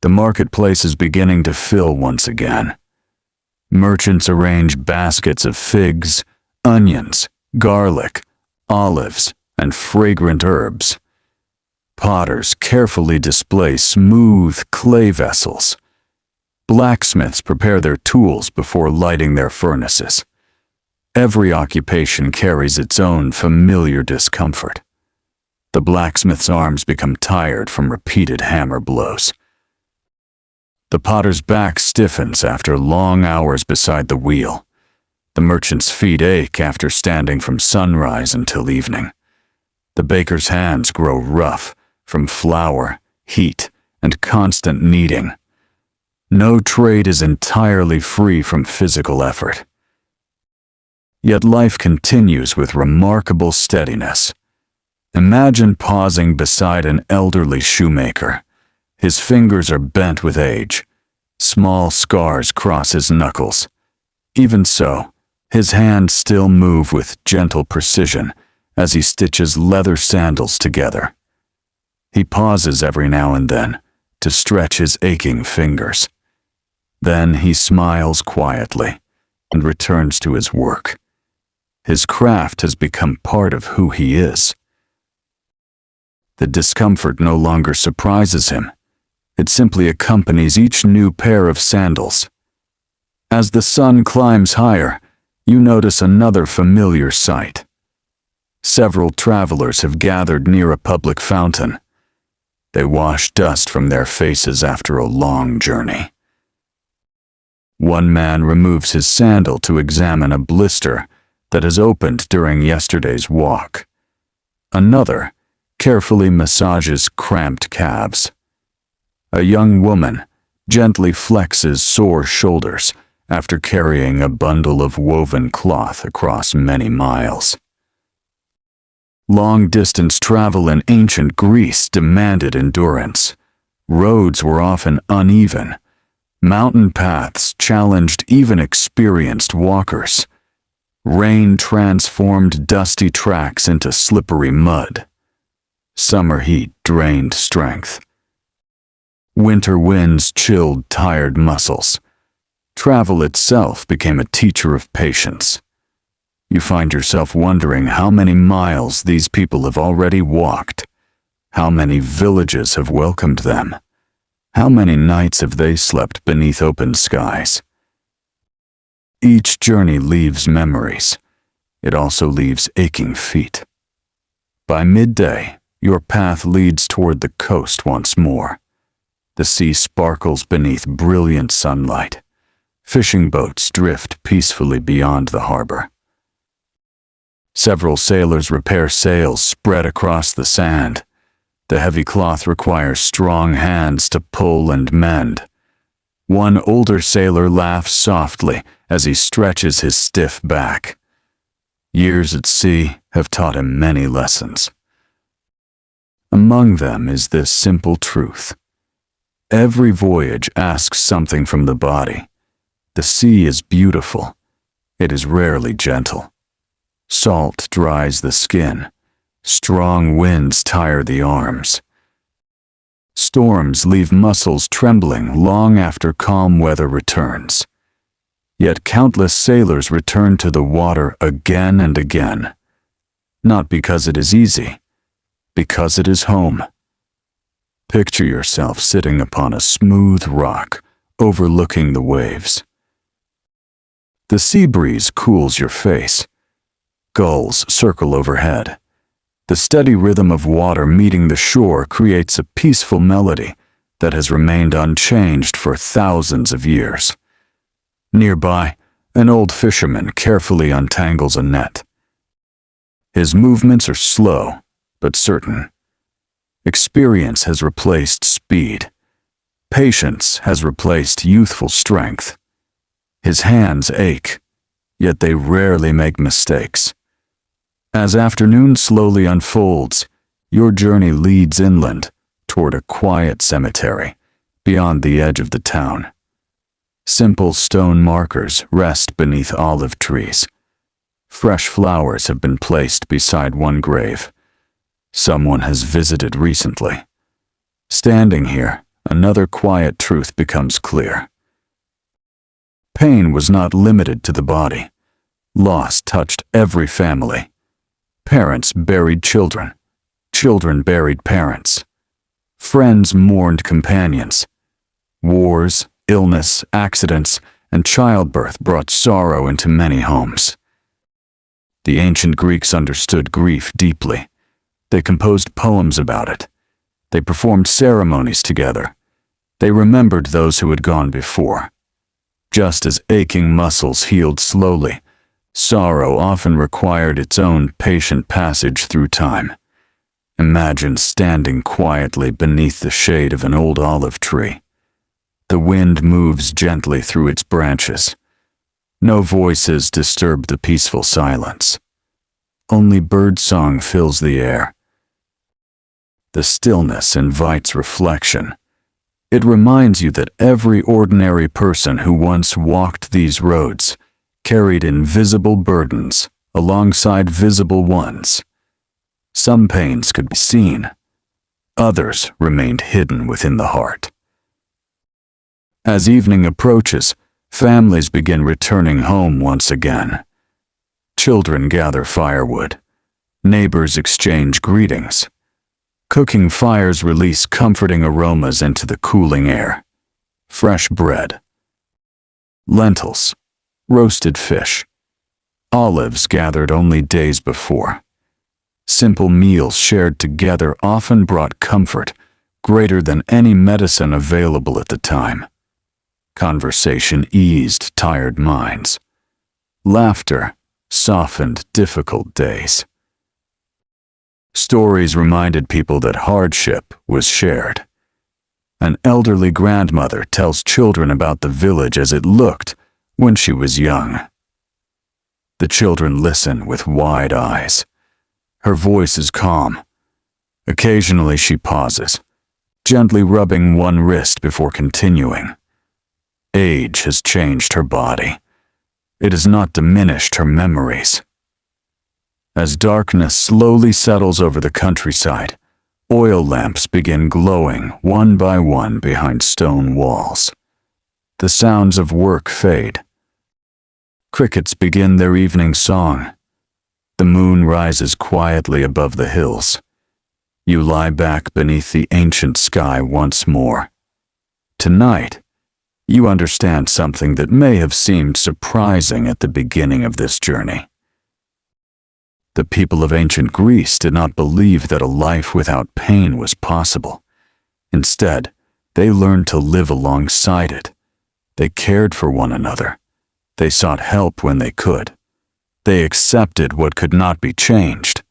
The marketplace is beginning to fill once again. Merchants arrange baskets of figs, onions, garlic, olives, and fragrant herbs. Potters carefully display smooth clay vessels. Blacksmiths prepare their tools before lighting their furnaces. Every occupation carries its own familiar discomfort. The blacksmith's arms become tired from repeated hammer blows. The potter's back stiffens after long hours beside the wheel. The merchant's feet ache after standing from sunrise until evening. The baker's hands grow rough from flour, heat, and constant kneading. No trade is entirely free from physical effort. Yet life continues with remarkable steadiness. Imagine pausing beside an elderly shoemaker. His fingers are bent with age. Small scars cross his knuckles. Even so, his hands still move with gentle precision as he stitches leather sandals together. He pauses every now and then to stretch his aching fingers. Then he smiles quietly and returns to his work. His craft has become part of who he is. The discomfort no longer surprises him. It simply accompanies each new pair of sandals. As the sun climbs higher, you notice another familiar sight. Several travelers have gathered near a public fountain. They wash dust from their faces after a long journey. One man removes his sandal to examine a blister that has opened during yesterday's walk. Another carefully massages cramped calves. A young woman gently flexes sore shoulders after carrying a bundle of woven cloth across many miles. Long-distance travel in ancient Greece demanded endurance. Roads were often uneven. Mountain paths challenged even experienced walkers. Rain transformed dusty tracks into slippery mud. Summer heat drained strength. Winter winds chilled tired muscles. Travel itself became a teacher of patience. You find yourself wondering how many miles these people have already walked. How many villages have welcomed them? How many nights have they slept beneath open skies? Each journey leaves memories. It also leaves aching feet. By midday, your path leads toward the coast once more. The sea sparkles beneath brilliant sunlight. Fishing boats drift peacefully beyond the harbor. Several sailors repair sails spread across the sand. The heavy cloth requires strong hands to pull and mend. One older sailor laughs softly as he stretches his stiff back. Years at sea have taught him many lessons. Among them is this simple truth. Every voyage asks something from the body. The sea is beautiful. It is rarely gentle. Salt dries the skin. Strong winds tire the arms. Storms leave muscles trembling long after calm weather returns. Yet countless sailors return to the water again and again. Not because it is easy, because it is home. Picture yourself sitting upon a smooth rock, overlooking the waves. The sea breeze cools your face. Gulls circle overhead. The steady rhythm of water meeting the shore creates a peaceful melody that has remained unchanged for thousands of years. Nearby, an old fisherman carefully untangles a net. His movements are slow, but certain. Experience has replaced speed. Patience has replaced youthful strength. His hands ache, yet they rarely make mistakes. As afternoon slowly unfolds, your journey leads inland toward a quiet cemetery beyond the edge of the town. Simple stone markers rest beneath olive trees. Fresh flowers have been placed beside one grave. Someone has visited recently. Standing here, another quiet truth becomes clear. Pain was not limited to the body. Loss touched every family. Parents buried children. Children buried parents. Friends mourned companions. Wars, illness, accidents, and childbirth brought sorrow into many homes. The ancient Greeks understood grief deeply. They composed poems about it. They performed ceremonies together. They remembered those who had gone before. Just as aching muscles healed slowly, Sorrow often required its own patient passage through time. Imagine standing quietly beneath the shade of an old olive tree. The wind moves gently through its branches. No voices disturb the peaceful silence. Only birdsong fills the air. The stillness invites reflection. It reminds you that every ordinary person who once walked these roads carried invisible burdens alongside visible ones. Some pains could be seen. Others remained hidden within the heart. As evening approaches, families begin returning home once again. Children gather firewood. Neighbors exchange greetings. Cooking fires release comforting aromas into the cooling air. Fresh bread, lentils, roasted fish, olives gathered only days before. Simple meals shared together often brought comfort greater than any medicine available at the time. Conversation eased tired minds. Laughter softened difficult days. Stories reminded people that hardship was shared. An elderly grandmother tells children about the village as it looked when she was young. The children listen with wide eyes. Her voice is calm. Occasionally she pauses, gently rubbing one wrist before continuing. Age has changed her body. It has not diminished her memories. As darkness slowly settles over the countryside, oil lamps begin glowing one by one behind stone walls. The sounds of work fade. Crickets begin their evening song. The moon rises quietly above the hills. You lie back beneath the ancient sky once more. Tonight, you understand something that may have seemed surprising at the beginning of this journey. The people of ancient Greece did not believe that a life without pain was possible. Instead, they learned to live alongside it. They cared for one another. They sought help when they could. They accepted what could not be changed.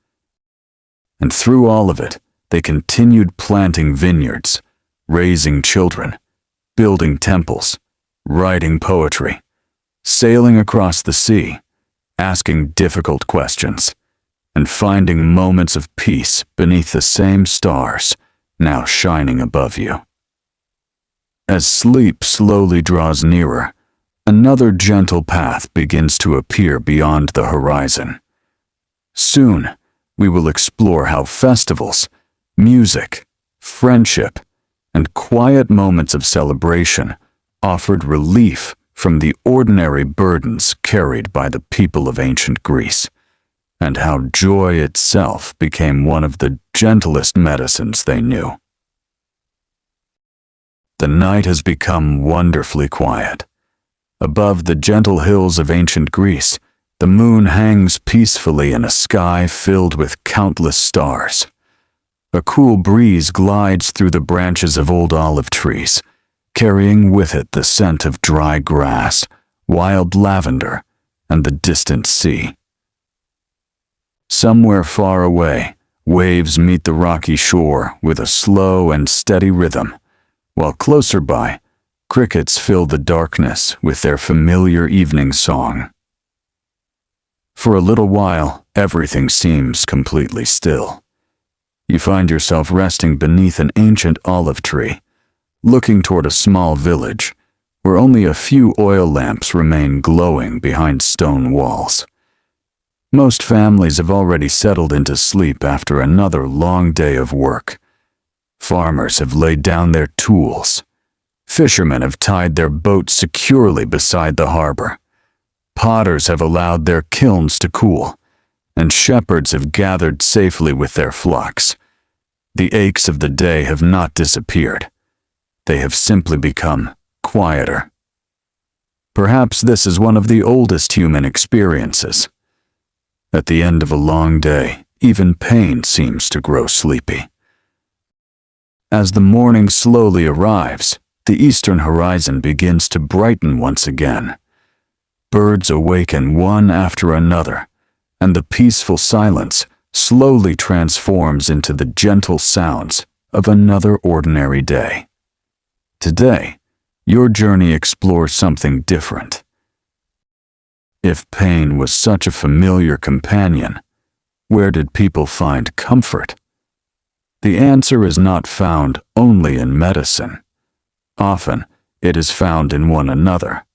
And through all of it, they continued planting vineyards, raising children, building temples, writing poetry, sailing across the sea, asking difficult questions, and finding moments of peace beneath the same stars now shining above you. As sleep slowly draws nearer, another gentle path begins to appear beyond the horizon. Soon, we will explore how festivals, music, friendship, and quiet moments of celebration offered relief from the ordinary burdens carried by the people of ancient Greece, and how joy itself became one of the gentlest medicines they knew. The night has become wonderfully quiet. Above the gentle hills of ancient Greece, the moon hangs peacefully in a sky filled with countless stars. A cool breeze glides through the branches of old olive trees, carrying with it the scent of dry grass, wild lavender, and the distant sea. Somewhere far away, waves meet the rocky shore with a slow and steady rhythm, while closer by, crickets fill the darkness with their familiar evening song. For a little while, everything seems completely still. You find yourself resting beneath an ancient olive tree, looking toward a small village, where only a few oil lamps remain glowing behind stone walls. Most families have already settled into sleep after another long day of work. Farmers have laid down their tools. Fishermen have tied their boats securely beside the harbor. Potters have allowed their kilns to cool, and shepherds have gathered safely with their flocks. The aches of the day have not disappeared. They have simply become quieter. Perhaps this is one of the oldest human experiences. At the end of a long day, even pain seems to grow sleepy. As the morning slowly arrives, the eastern horizon begins to brighten once again. Birds awaken one after another, and the peaceful silence slowly transforms into the gentle sounds of another ordinary day. Today, your journey explores something different. If pain was such a familiar companion, where did people find comfort? The answer is not found only in medicine. Often, it is found in one another.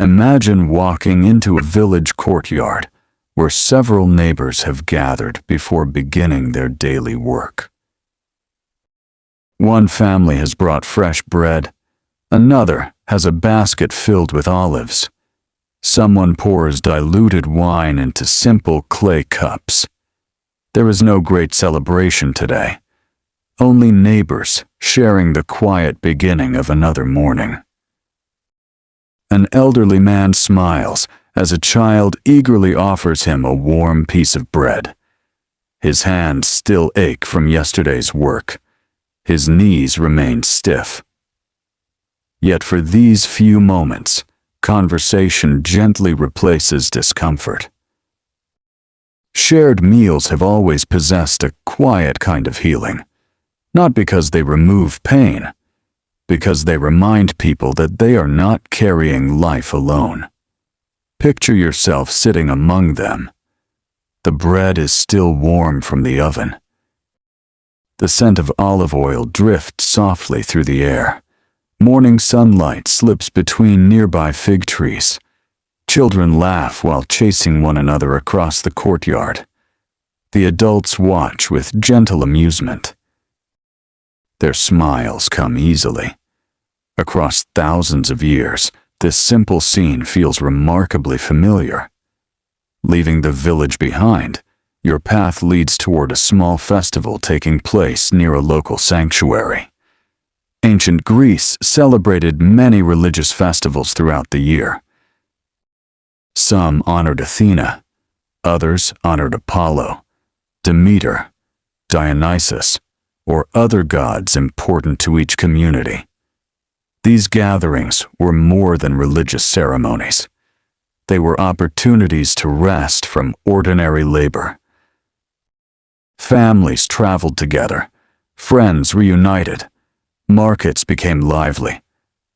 Imagine walking into a village courtyard where several neighbors have gathered before beginning their daily work. One family has brought fresh bread, another has a basket filled with olives. Someone pours diluted wine into simple clay cups. There is no great celebration today, only neighbors sharing the quiet beginning of another morning. An elderly man smiles as a child eagerly offers him a warm piece of bread. His hands still ache from yesterday's work. His knees remain stiff. Yet for these few moments, conversation gently replaces discomfort. Shared meals have always possessed a quiet kind of healing, not because they remove pain, because they remind people that they are not carrying life alone. Picture yourself sitting among them. The bread is still warm from the oven. The scent of olive oil drifts softly through the air. Morning sunlight slips between nearby fig trees. Children laugh while chasing one another across the courtyard. The adults watch with gentle amusement. Their smiles come easily. Across thousands of years, this simple scene feels remarkably familiar. Leaving the village behind, your path leads toward a small festival taking place near a local sanctuary. Ancient Greece celebrated many religious festivals throughout the year. Some honored Athena, others honored Apollo, Demeter, Dionysus, or other gods important to each community. These gatherings were more than religious ceremonies. They were opportunities to rest from ordinary labor. Families traveled together, friends reunited, markets became lively,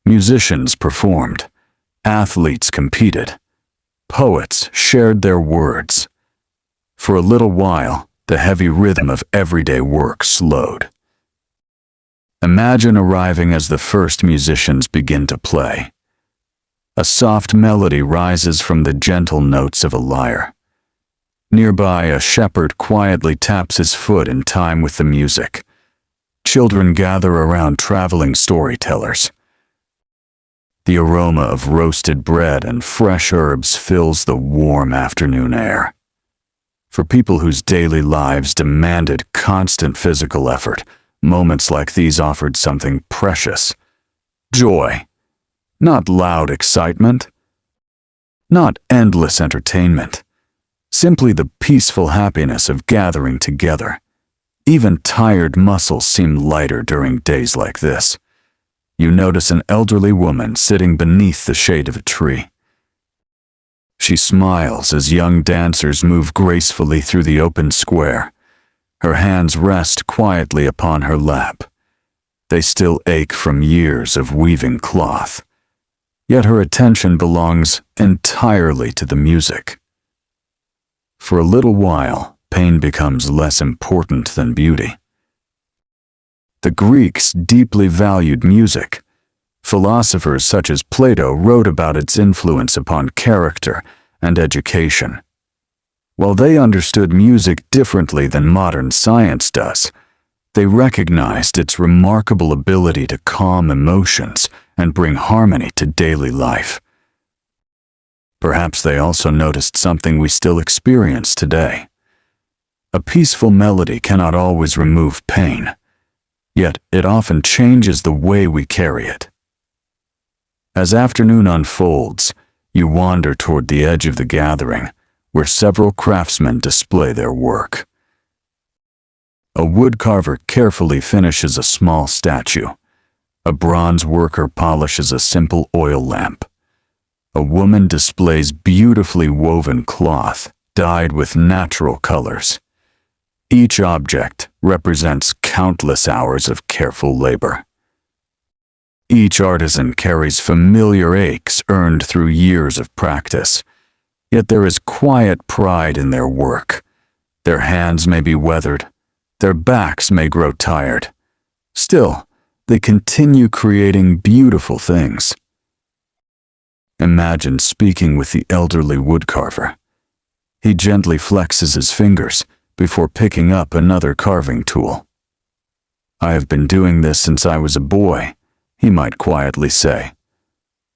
musicians performed, athletes competed, poets shared their words. For a little while, the heavy rhythm of everyday work slowed. Imagine arriving as the first musicians begin to play. A soft melody rises from the gentle notes of a lyre. Nearby, a shepherd quietly taps his foot in time with the music. Children gather around traveling storytellers. The aroma of roasted bread and fresh herbs fills the warm afternoon air. For people whose daily lives demanded constant physical effort, moments like these offered something precious. Joy. Not loud excitement. Not endless entertainment. Simply the peaceful happiness of gathering together. Even tired muscles seem lighter during days like this. You notice an elderly woman sitting beneath the shade of a tree. She smiles as young dancers move gracefully through the open square. Her hands rest quietly upon her lap. They still ache from years of weaving cloth. Yet her attention belongs entirely to the music. For a little while, pain becomes less important than beauty. The Greeks deeply valued music. Philosophers such as Plato wrote about its influence upon character and education. While they understood music differently than modern science does, they recognized its remarkable ability to calm emotions and bring harmony to daily life. Perhaps they also noticed something we still experience today. A peaceful melody cannot always remove pain, yet it often changes the way we carry it. As afternoon unfolds, you wander toward the edge of the gathering, where several craftsmen display their work. A woodcarver carefully finishes a small statue. A bronze worker polishes a simple oil lamp. A woman displays beautifully woven cloth dyed with natural colors. Each object represents countless hours of careful labor. Each artisan carries familiar aches earned through years of practice, yet there is quiet pride in their work. Their hands may be weathered, their backs may grow tired. Still, they continue creating beautiful things. Imagine speaking with the elderly woodcarver. He gently flexes his fingers before picking up another carving tool. "I have been doing this since I was a boy," he might quietly say.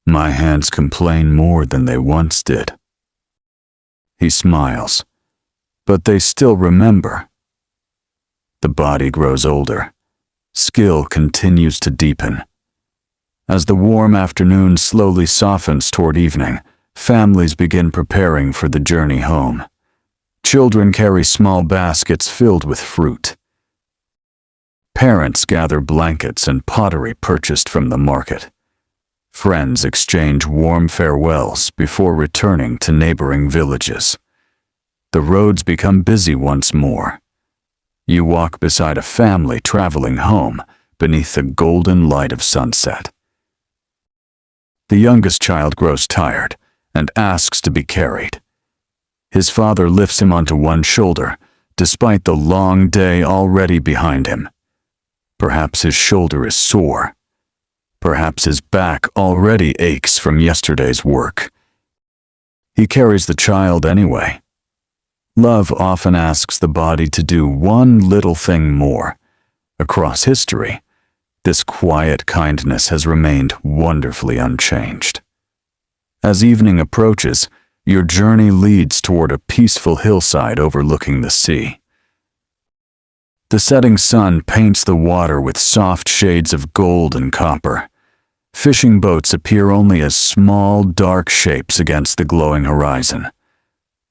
"My hands complain more than they once did." He smiles, but they still remember. The body grows older. Skill continues to deepen. As the warm afternoon slowly softens toward evening, families begin preparing for the journey home. Children carry small baskets filled with fruit. Parents gather blankets and pottery purchased from the market. Friends exchange warm farewells before returning to neighboring villages. The roads become busy once more. You walk beside a family traveling home beneath the golden light of sunset. The youngest child grows tired and asks to be carried. His father lifts him onto one shoulder, despite the long day already behind him. Perhaps his shoulder is sore. Perhaps his back already aches from yesterday's work. He carries the child anyway. Love often asks the body to do one little thing more. Across history, this quiet kindness has remained wonderfully unchanged. As evening approaches, your journey leads toward a peaceful hillside overlooking the sea. The setting sun paints the water with soft shades of gold and copper. Fishing boats appear only as small, dark shapes against the glowing horizon.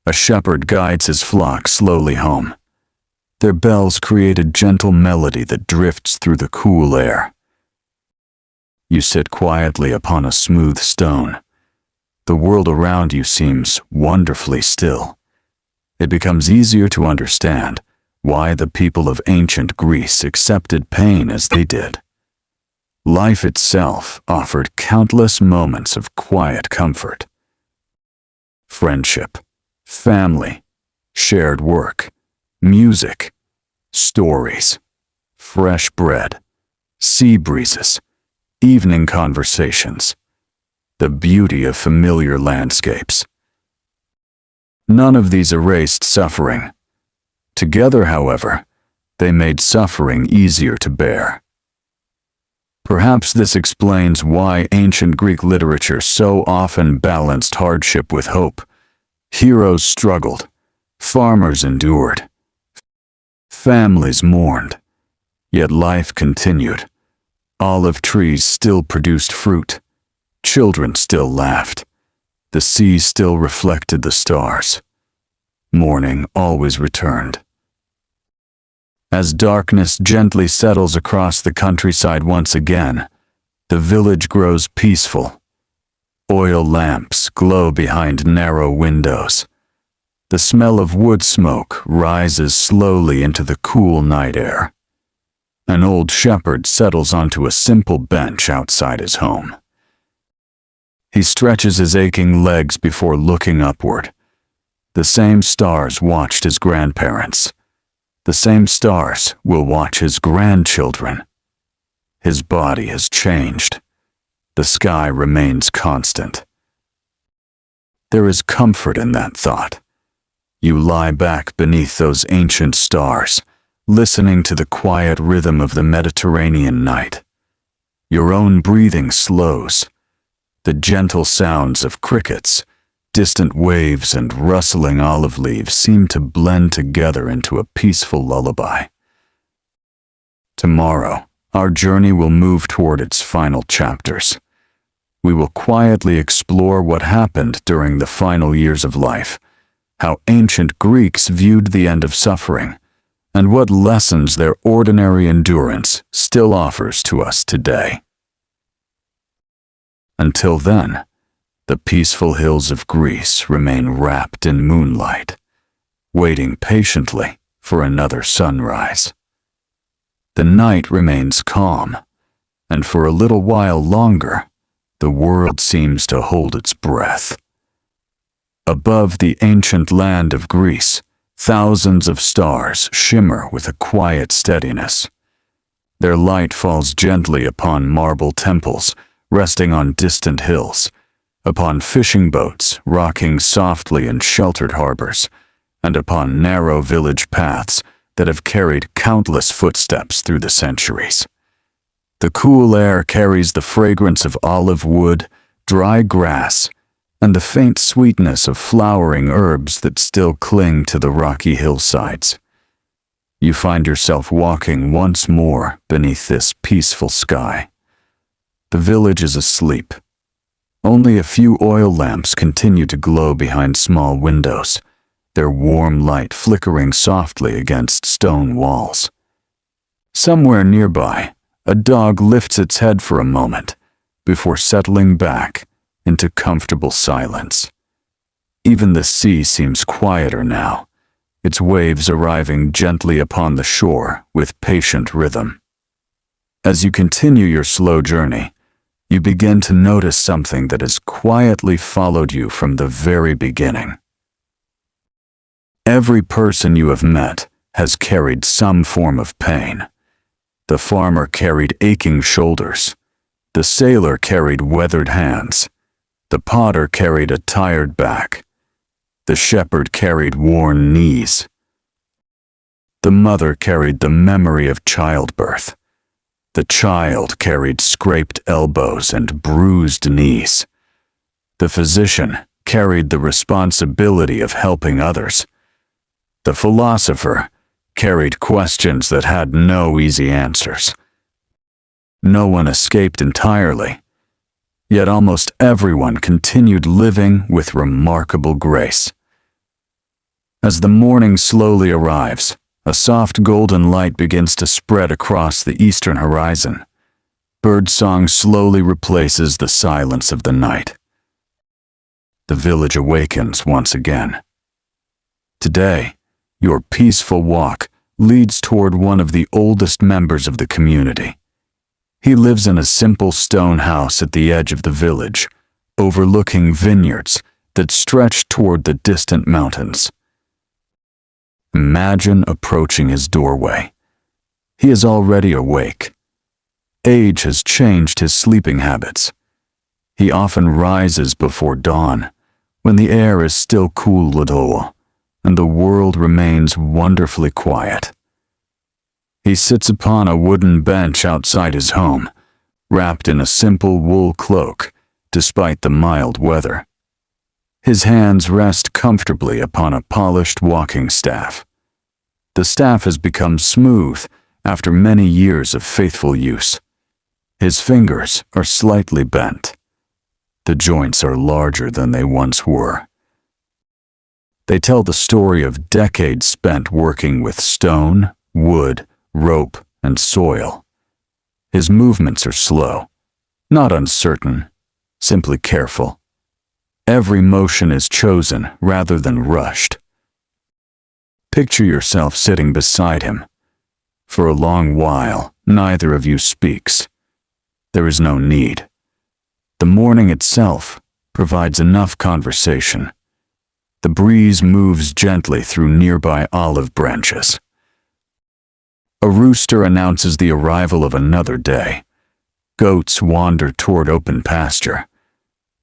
A shepherd guides his flock slowly home. Their bells create a gentle melody that drifts through the cool air. You sit quietly upon a smooth stone. The world around you seems wonderfully still. It becomes easier to understand why the people of ancient Greece accepted pain as they did. Life itself offered countless moments of quiet comfort. Friendship, family, shared work, music, stories, fresh bread, sea breezes, evening conversations, the beauty of familiar landscapes. None of these erased suffering. Together, however, they made suffering easier to bear. Perhaps this explains why ancient Greek literature so often balanced hardship with hope. Heroes struggled, farmers endured, families mourned, yet life continued. Olive trees still produced fruit, children still laughed, the sea still reflected the stars. Morning always returned. As darkness gently settles across the countryside once again, the village grows peaceful. Oil lamps glow behind narrow windows. The smell of wood smoke rises slowly into the cool night air. An old shepherd settles onto a simple bench outside his home. He stretches his aching legs before looking upward. The same stars watched his grandparents. The same stars will watch his grandchildren. His body has changed. The sky remains constant. There is comfort in that thought. You lie back beneath those ancient stars, listening to the quiet rhythm of the Mediterranean night. Your own breathing slows. The gentle sounds of crickets, distant waves, and rustling olive leaves seem to blend together into a peaceful lullaby. Tomorrow, our journey will move toward its final chapters. We will quietly explore what happened during the final years of life, how ancient Greeks viewed the end of suffering, and what lessons their ordinary endurance still offers to us today. Until then, The peaceful hills of Greece remain wrapped in moonlight, waiting patiently for another sunrise. The night remains calm, and for a little while longer, the world seems to hold its breath. Above the ancient land of Greece, thousands of stars shimmer with a quiet steadiness. Their light falls gently upon marble temples resting on distant hills, upon fishing boats rocking softly in sheltered harbors, and upon narrow village paths that have carried countless footsteps through the centuries. The cool air carries the fragrance of olive wood, dry grass, and the faint sweetness of flowering herbs that still cling to the rocky hillsides. You find yourself walking once more beneath this peaceful sky. The village is asleep. Only a few oil lamps continue to glow behind small windows, their warm light flickering softly against stone walls. Somewhere nearby, a dog lifts its head for a moment before settling back into comfortable silence. Even the sea seems quieter now, its waves arriving gently upon the shore with patient rhythm. As you continue your slow journey, you begin to notice something that has quietly followed you from the very beginning. Every person you have met has carried some form of pain. The farmer carried aching shoulders. The sailor carried weathered hands. The potter carried a tired back. The shepherd carried worn knees. The mother carried the memory of childbirth. The child carried scraped elbows and bruised knees. The physician carried the responsibility of helping others. The philosopher carried questions that had no easy answers. No one escaped entirely, yet almost everyone continued living with remarkable grace. As the morning slowly arrives, a soft golden light begins to spread across the eastern horizon. Birdsong slowly replaces the silence of the night. The village awakens once again. Today, your peaceful walk leads toward one of the oldest members of the community. He lives in a simple stone house at the edge of the village, overlooking vineyards that stretch toward the distant mountains. Imagine approaching his doorway. He is already awake. Age has changed his sleeping habits. He often rises before dawn, when the air is still cool and the world remains wonderfully quiet. He sits upon a wooden bench outside his home, wrapped in a simple wool cloak, despite the mild weather. His hands rest comfortably upon a polished walking staff. The staff has become smooth after many years of faithful use. His fingers are slightly bent. The joints are larger than they once were. They tell the story of decades spent working with stone, wood, rope, and soil. His movements are slow, not uncertain, simply careful. Every motion is chosen rather than rushed. Picture yourself sitting beside him. For a long while, neither of you speaks. There is no need. The morning itself provides enough conversation. The breeze moves gently through nearby olive branches. A rooster announces the arrival of another day. Goats wander toward open pasture.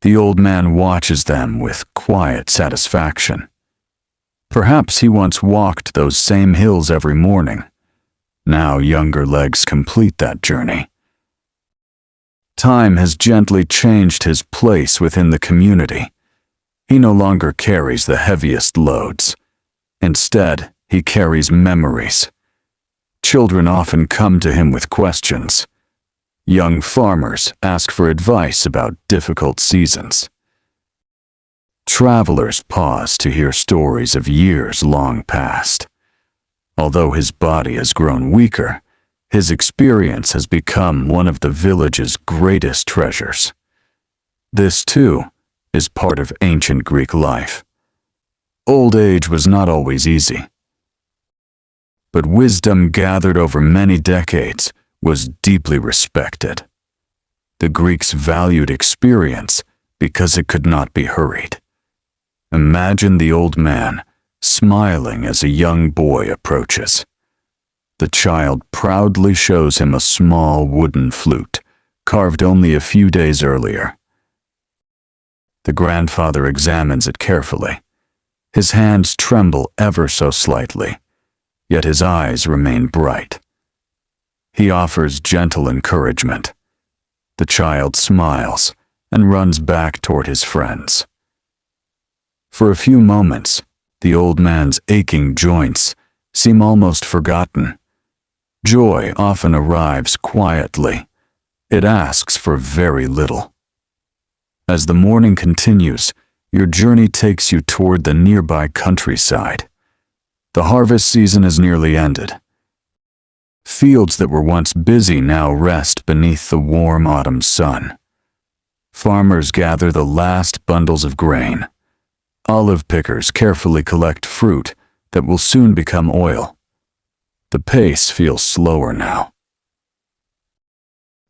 The old man watches them with quiet satisfaction. Perhaps he once walked those same hills every morning. Now younger legs complete that journey. Time has gently changed his place within the community. He no longer carries the heaviest loads. Instead, he carries memories. Children often come to him with questions. Young farmers ask for advice about difficult seasons. Travelers pause to hear stories of years long past. Although his body has grown weaker, his experience has become one of the village's greatest treasures. This, too, is part of ancient Greek life. Old age was not always easy, but wisdom gathered over many decades was deeply respected. The Greeks valued experience because it could not be hurried. Imagine the old man smiling as a young boy approaches. The child proudly shows him a small wooden flute, carved only a few days earlier. The grandfather examines it carefully. His hands tremble ever so slightly, yet his eyes remain bright. He offers gentle encouragement. The child smiles and runs back toward his friends. For a few moments, the old man's aching joints seem almost forgotten. Joy often arrives quietly. It asks for very little. As the morning continues, your journey takes you toward the nearby countryside. The harvest season is nearly ended. Fields that were once busy now rest beneath the warm autumn sun. Farmers gather the last bundles of grain. Olive pickers carefully collect fruit that will soon become oil. The pace feels slower now.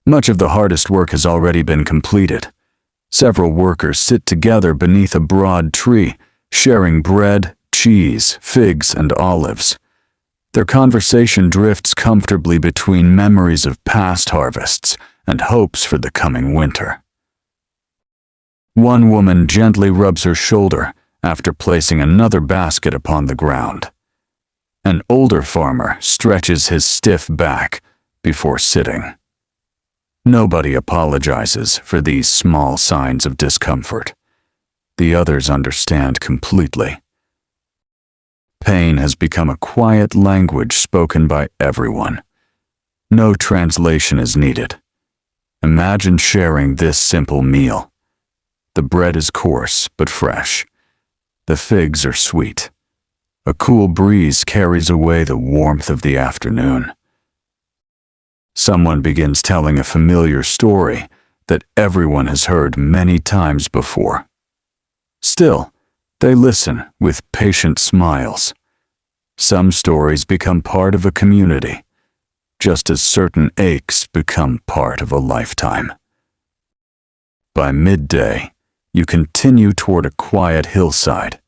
Much of the hardest work has already been completed. Several workers sit together beneath a broad tree, sharing bread, cheese, figs, and olives. Their conversation drifts comfortably between memories of past harvests and hopes for the coming winter. One woman gently rubs her shoulder after placing another basket upon the ground. An older farmer stretches his stiff back before sitting. Nobody apologizes for these small signs of discomfort. The others understand completely. Pain has become a quiet language spoken by everyone. No translation is needed. Imagine sharing this simple meal. The bread is coarse but fresh. The figs are sweet. A cool breeze carries away the warmth of the afternoon. Someone begins telling a familiar story that everyone has heard many times before. Still, they listen with patient smiles. Some stories become part of a community, just as certain aches become part of a lifetime. By midday, you continue toward a quiet hillside,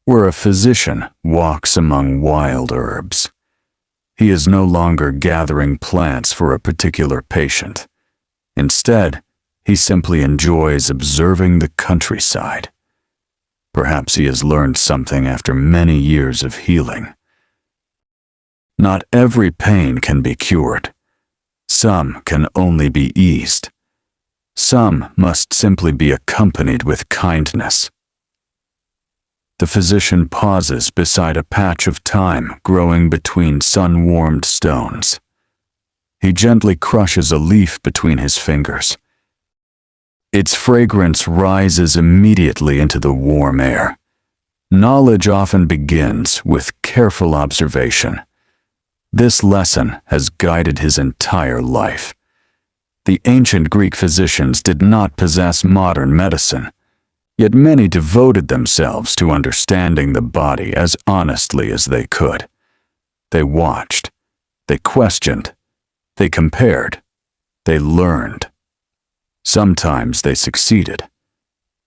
where a physician walks among wild herbs. He is no longer gathering plants for a particular patient. Instead, he simply enjoys observing the countryside. Perhaps he has learned something after many years of healing. Not every pain can be cured. Some can only be eased. Some must simply be accompanied with kindness. The physician pauses beside a patch of thyme growing between sun-warmed stones. He gently crushes a leaf between his fingers. Its fragrance rises immediately into the warm air. Knowledge often begins with careful observation. This lesson has guided his entire life. The ancient Greek physicians did not possess modern medicine, yet many devoted themselves to understanding the body as honestly as they could. They watched, they questioned, they compared, they learned. Sometimes they succeeded.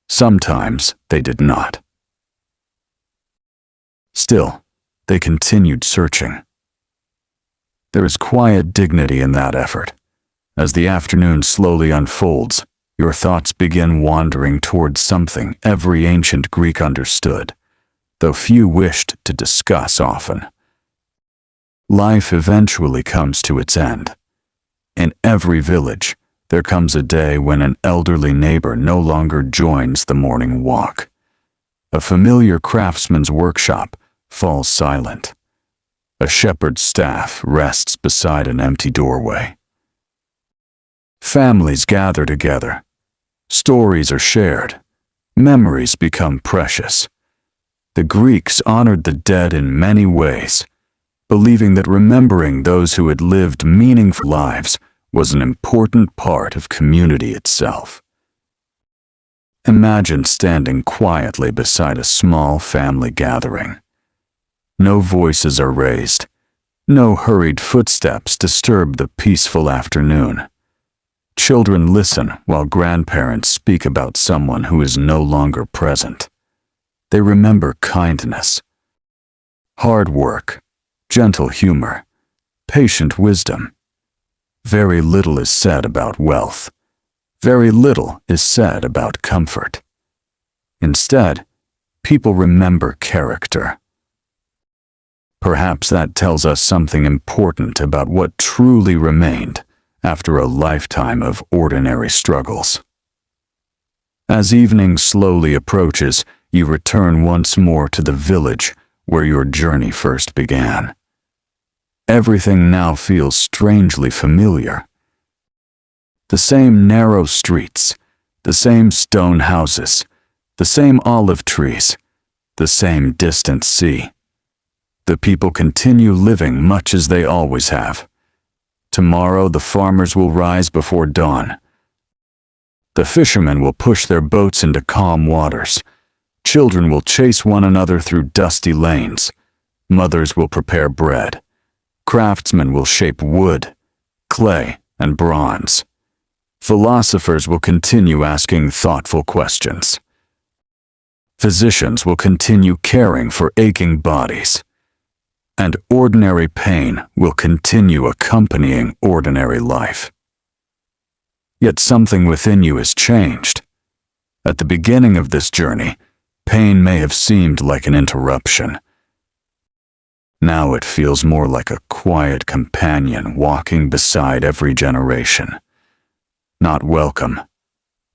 Sometimes they did not. Still, they continued searching. There is quiet dignity in that effort. As the afternoon slowly unfolds, your thoughts begin wandering towards something every ancient Greek understood, though few wished to discuss often. Life eventually comes to its end. In every village, there comes a day when an elderly neighbor no longer joins the morning walk. A familiar craftsman's workshop falls silent. A shepherd's staff rests beside an empty doorway. Families gather together. Stories are shared. Memories become precious. The Greeks honored the dead in many ways, believing that remembering those who had lived meaningful lives was an important part of community itself. Imagine standing quietly beside a small family gathering. No voices are raised. No hurried footsteps disturb the peaceful afternoon. Children listen while grandparents speak about someone who is no longer present. They remember kindness, hard work, gentle humor, patient wisdom. Very little is said about wealth. Very little is said about comfort. Instead, people remember character. Perhaps that tells us something important about what truly remained after a lifetime of ordinary struggles. As evening slowly approaches, you return once more to the village where your journey first began. Everything now feels strangely familiar. The same narrow streets, the same stone houses, the same olive trees, the same distant sea. The people continue living much as they always have. Tomorrow the farmers will rise before dawn. The fishermen will push their boats into calm waters. Children will chase one another through dusty lanes. Mothers will prepare bread. Craftsmen will shape wood, clay, and bronze. Philosophers will continue asking thoughtful questions. Physicians will continue caring for aching bodies. And ordinary pain will continue accompanying ordinary life. Yet something within you has changed. At the beginning of this journey, pain may have seemed like an interruption. Now it feels more like a quiet companion walking beside every generation. Not welcome,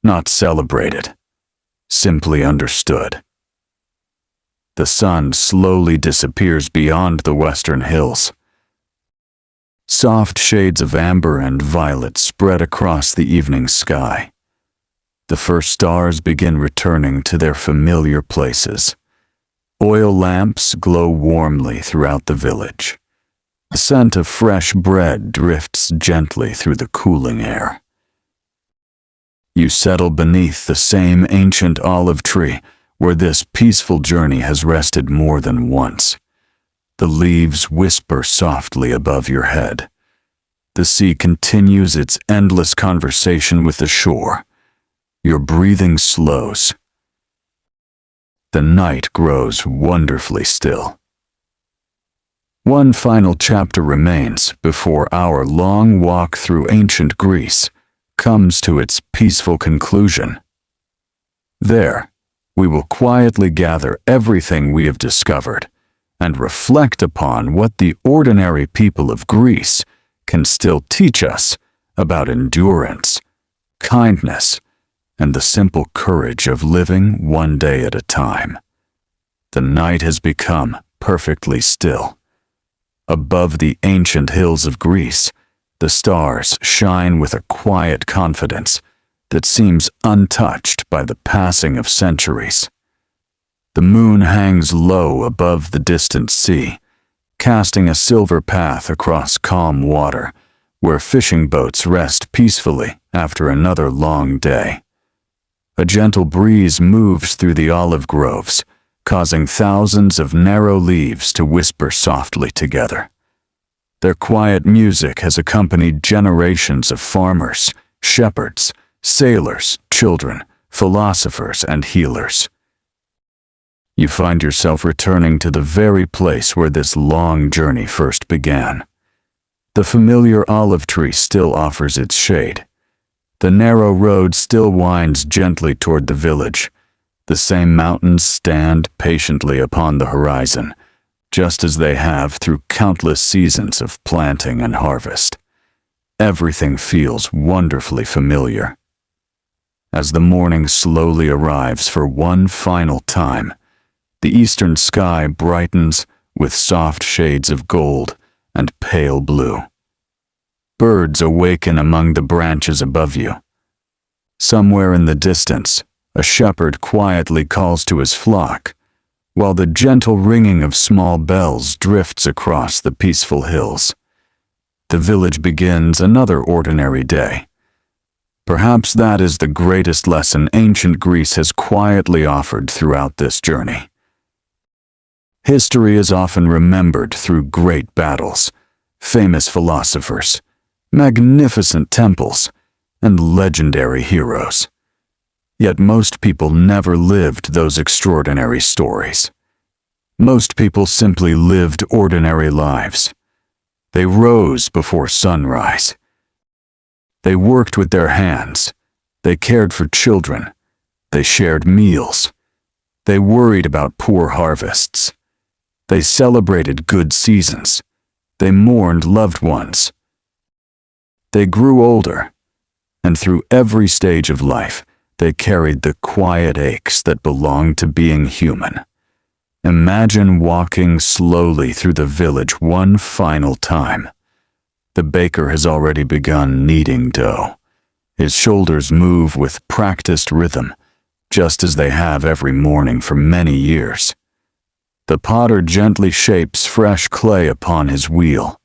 not celebrated, simply understood. The sun slowly disappears beyond the western hills. Soft shades of amber and violet spread across the evening sky. The first stars begin returning to their familiar places. Oil lamps glow warmly throughout the village. The scent of fresh bread drifts gently through the cooling air. You settle beneath the same ancient olive tree where this peaceful journey has rested more than once. The leaves whisper softly above your head. The sea continues its endless conversation with the shore. Your breathing slows. The night grows wonderfully still. One final chapter remains before our long walk through ancient Greece comes to its peaceful conclusion. There, we will quietly gather everything we have discovered and reflect upon what the ordinary people of Greece can still teach us about endurance, kindness, and the simple courage of living one day at a time. The night has become perfectly still. Above the ancient hills of Greece, the stars shine with a quiet confidence that seems untouched by the passing of centuries. The moon hangs low above the distant sea, casting a silver path across calm water, where fishing boats rest peacefully after another long day. A gentle breeze moves through the olive groves, causing thousands of narrow leaves to whisper softly together. Their quiet music has accompanied generations of farmers, shepherds, sailors, children, philosophers, and healers. You find yourself returning to the very place where this long journey first began. The familiar olive tree still offers its shade. The narrow road still winds gently toward the village. The same mountains stand patiently upon the horizon, just as they have through countless seasons of planting and harvest. Everything feels wonderfully familiar. As the morning slowly arrives for one final time, the eastern sky brightens with soft shades of gold and pale blue. Birds awaken among the branches above you. Somewhere in the distance, a shepherd quietly calls to his flock, while the gentle ringing of small bells drifts across the peaceful hills. The village begins another ordinary day. Perhaps that is the greatest lesson ancient Greece has quietly offered throughout this journey. History is often remembered through great battles, famous philosophers, magnificent temples, and legendary heroes. Yet most people never lived those extraordinary stories. Most people simply lived ordinary lives. They rose before sunrise. They worked with their hands. They cared for children. They shared meals. They worried about poor harvests. They celebrated good seasons. They mourned loved ones. They grew older, and through every stage of life, they carried the quiet aches that belong to being human. Imagine walking slowly through the village one final time. The baker has already begun kneading dough. His shoulders move with practiced rhythm, just as they have every morning for many years. The potter gently shapes fresh clay upon his wheel.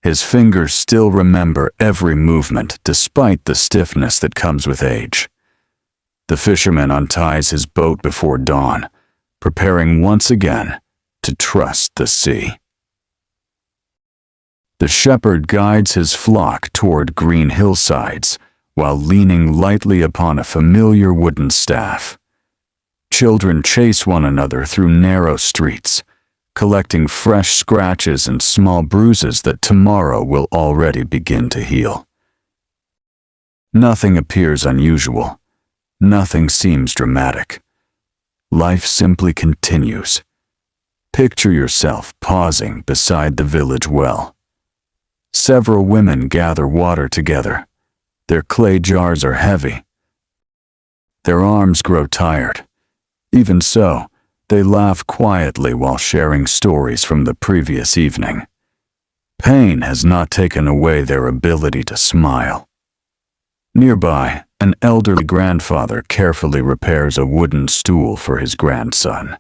His fingers still remember every movement despite the stiffness that comes with age. The fisherman unties his boat before dawn, preparing once again to trust the sea. The shepherd guides his flock toward green hillsides while leaning lightly upon a familiar wooden staff. Children chase one another through narrow streets, collecting fresh scratches and small bruises that tomorrow will already begin to heal. Nothing appears unusual. Nothing seems dramatic. Life simply continues. Picture yourself pausing beside the village well. Several women gather water together. Their clay jars are heavy. Their arms grow tired. Even so, they laugh quietly while sharing stories from the previous evening. Pain has not taken away their ability to smile. Nearby, an elderly grandfather carefully repairs a wooden stool for his grandson.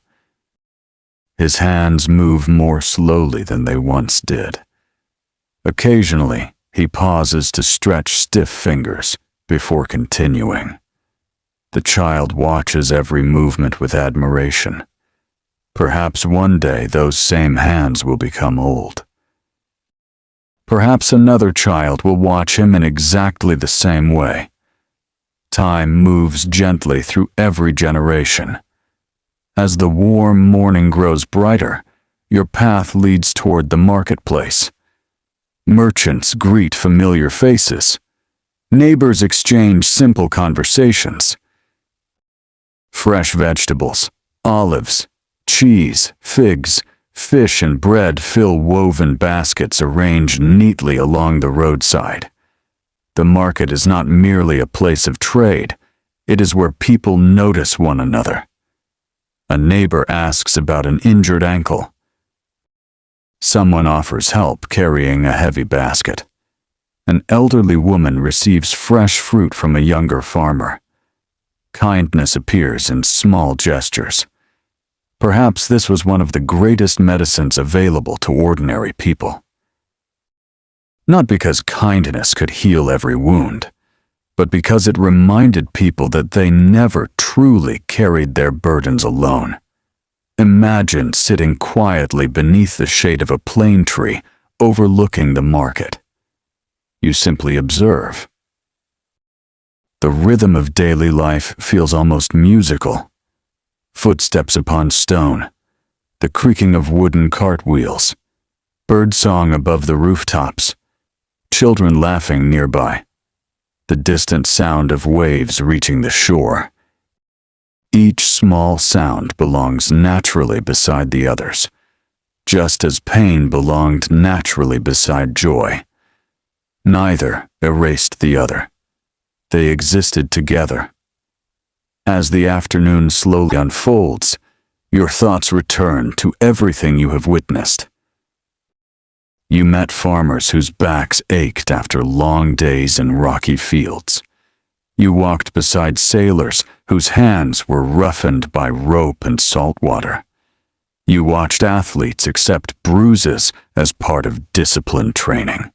His hands move more slowly than they once did. Occasionally, he pauses to stretch stiff fingers before continuing. The child watches every movement with admiration. Perhaps one day those same hands will become old. Perhaps another child will watch him in exactly the same way. Time moves gently through every generation. As the warm morning grows brighter, your path leads toward the marketplace. Merchants greet familiar faces. Neighbors exchange simple conversations. Fresh vegetables, olives, cheese, figs, fish, and bread fill woven baskets arranged neatly along the roadside. The market is not merely a place of trade, it is where people notice one another. A neighbor asks about an injured ankle. Someone offers help carrying a heavy basket. An elderly woman receives fresh fruit from a younger farmer. Kindness appears in small gestures. Perhaps this was one of the greatest medicines available to ordinary people. Not because kindness could heal every wound, but because it reminded people that they never truly carried their burdens alone. Imagine sitting quietly beneath the shade of a plane tree overlooking the market. You simply observe. The rhythm of daily life feels almost musical. Footsteps upon stone, the creaking of wooden cartwheels, birdsong above the rooftops, children laughing nearby, the distant sound of waves reaching the shore. Each small sound belongs naturally beside the others, just as pain belonged naturally beside joy. Neither erased the other. They existed together. As the afternoon slowly unfolds, your thoughts return to everything you have witnessed. You met farmers whose backs ached after long days in rocky fields. You walked beside sailors whose hands were roughened by rope and salt water. You watched athletes accept bruises as part of disciplined training.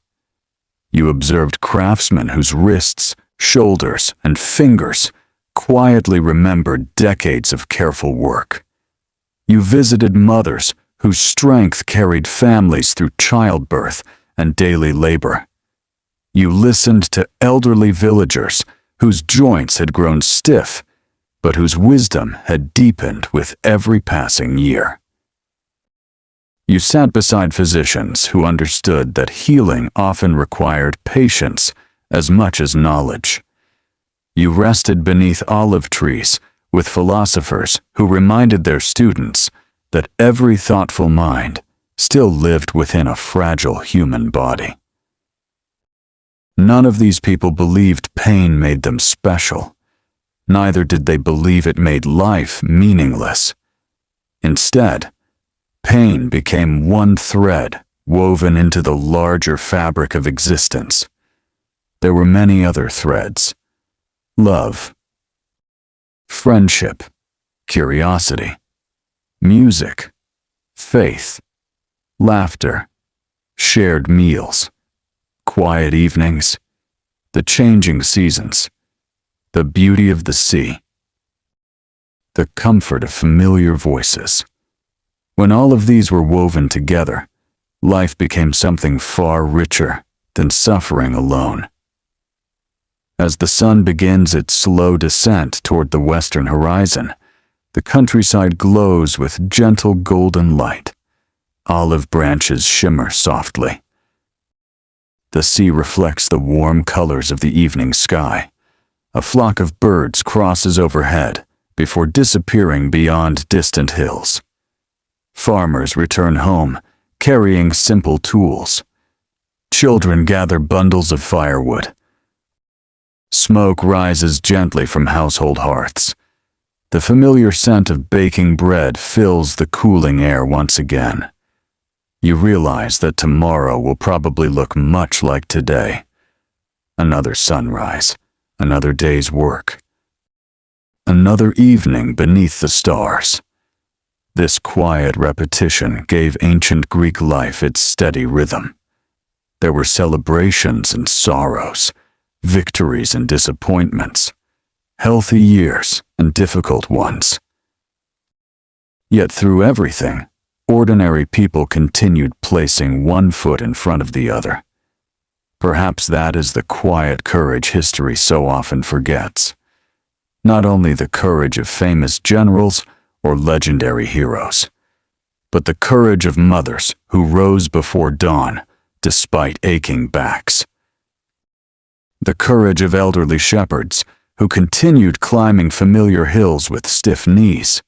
You observed craftsmen whose wrists shoulders, and fingers quietly remembered decades of careful work. You visited mothers whose strength carried families through childbirth and daily labor. You listened to elderly villagers whose joints had grown stiff, but whose wisdom had deepened with every passing year. You sat beside physicians who understood that healing often required patience as much as knowledge. You rested beneath olive trees with philosophers who reminded their students that every thoughtful mind still lived within a fragile human body. None of these people believed pain made them special. Neither did they believe it made life meaningless. Instead, pain became one thread woven into the larger fabric of existence. There were many other threads: love, friendship, curiosity, music, faith, laughter, shared meals, quiet evenings, the changing seasons, the beauty of the sea, the comfort of familiar voices. When all of these were woven together, life became something far richer than suffering alone. As the sun begins its slow descent toward the western horizon, the countryside glows with gentle golden light. Olive branches shimmer softly. The sea reflects the warm colors of the evening sky. A flock of birds crosses overhead before disappearing beyond distant hills. Farmers return home, carrying simple tools. Children gather bundles of firewood. Smoke rises gently from household hearths. The familiar scent of baking bread fills the cooling air once again. You realize that tomorrow will probably look much like today. Another sunrise, another day's work, another evening beneath the stars. This quiet repetition gave ancient Greek life its steady rhythm. There were celebrations and sorrows, victories and disappointments, healthy years and difficult ones. Yet through everything, ordinary people continued placing one foot in front of the other. Perhaps that is the quiet courage history so often forgets. Not only the courage of famous generals or legendary heroes, but the courage of mothers who rose before dawn despite aching backs. The courage of elderly shepherds who continued climbing familiar hills with stiff knees.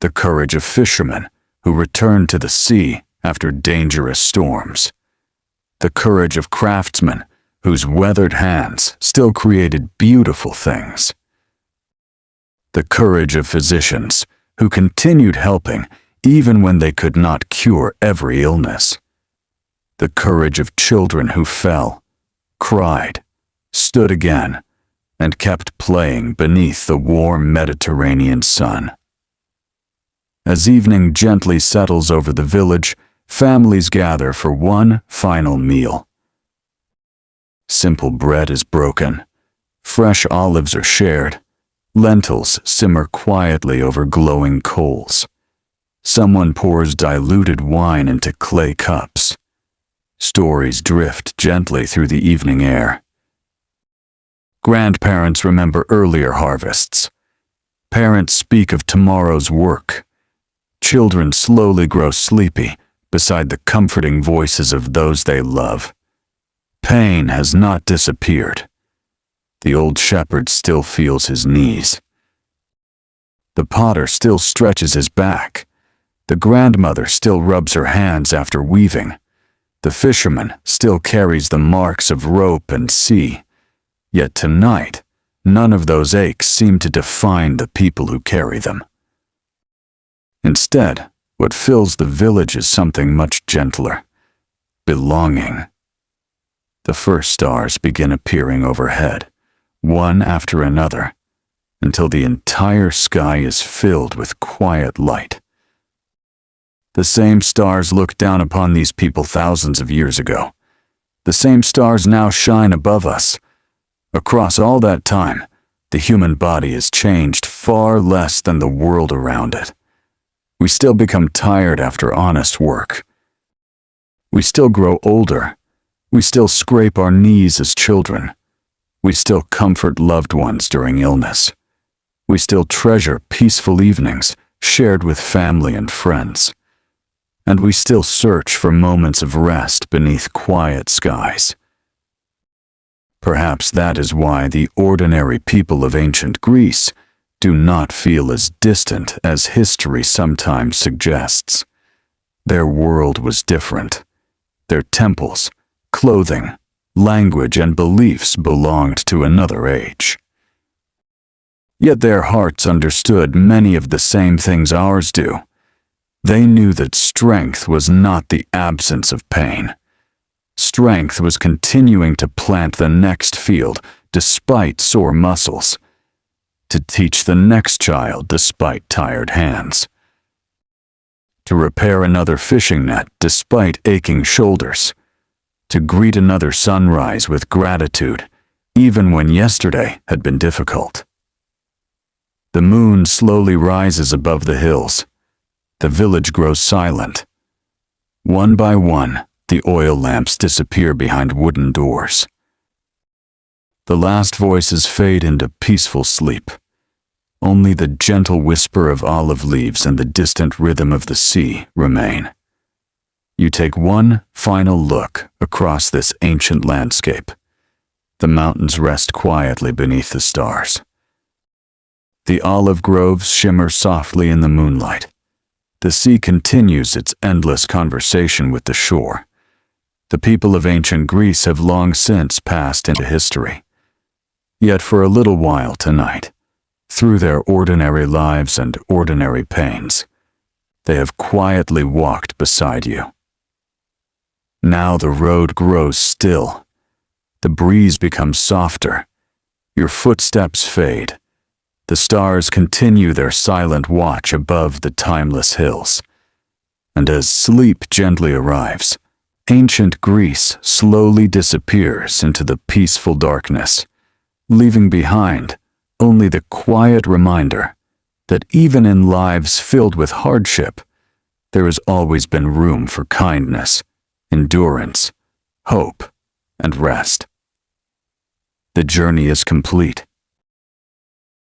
The courage of fishermen who returned to the sea after dangerous storms. The courage of craftsmen whose weathered hands still created beautiful things. The courage of physicians who continued helping even when they could not cure every illness. The courage of children who fell, cried, stood again, and kept playing beneath the warm Mediterranean sun. As evening gently settles over the village, families gather for one final meal. Simple bread is broken, fresh olives are shared, lentils simmer quietly over glowing coals. Someone pours diluted wine into clay cups. Stories drift gently through the evening air. Grandparents remember earlier harvests. Parents speak of tomorrow's work. Children slowly grow sleepy beside the comforting voices of those they love. Pain has not disappeared. The old shepherd still feels his knees. The potter still stretches his back. The grandmother still rubs her hands after weaving. The fisherman still carries the marks of rope and sea. Yet tonight, none of those aches seem to define the people who carry them. Instead, what fills the village is something much gentler: belonging. The first stars begin appearing overhead, one after another, until the entire sky is filled with quiet light. The same stars looked down upon these people thousands of years ago. The same stars now shine above us. Across all that time, the human body has changed far less than the world around it. We still become tired after honest work. We still grow older. We still scrape our knees as children. We still comfort loved ones during illness. We still treasure peaceful evenings shared with family and friends. And we still search for moments of rest beneath quiet skies. Perhaps that is why the ordinary people of ancient Greece do not feel as distant as history sometimes suggests. Their world was different. Their temples, clothing, language, and beliefs belonged to another age. Yet their hearts understood many of the same things ours do. They knew that strength was not the absence of pain. Strength was continuing to plant the next field despite sore muscles, to teach the next child despite tired hands, to repair another fishing net despite aching shoulders, to greet another sunrise with gratitude, even when yesterday had been difficult. The moon slowly rises above the hills. The village grows silent. One by one, the oil lamps disappear behind wooden doors. The last voices fade into peaceful sleep. Only the gentle whisper of olive leaves and the distant rhythm of the sea remain. You take one final look across this ancient landscape. The mountains rest quietly beneath the stars. The olive groves shimmer softly in the moonlight. The sea continues its endless conversation with the shore. The people of ancient Greece have long since passed into history. Yet for a little while tonight, through their ordinary lives and ordinary pains, they have quietly walked beside you. Now the road grows still. The breeze becomes softer. Your footsteps fade. The stars continue their silent watch above the timeless hills. And as sleep gently arrives, ancient Greece slowly disappears into the peaceful darkness, leaving behind only the quiet reminder that even in lives filled with hardship, there has always been room for kindness, endurance, hope, and rest. The journey is complete.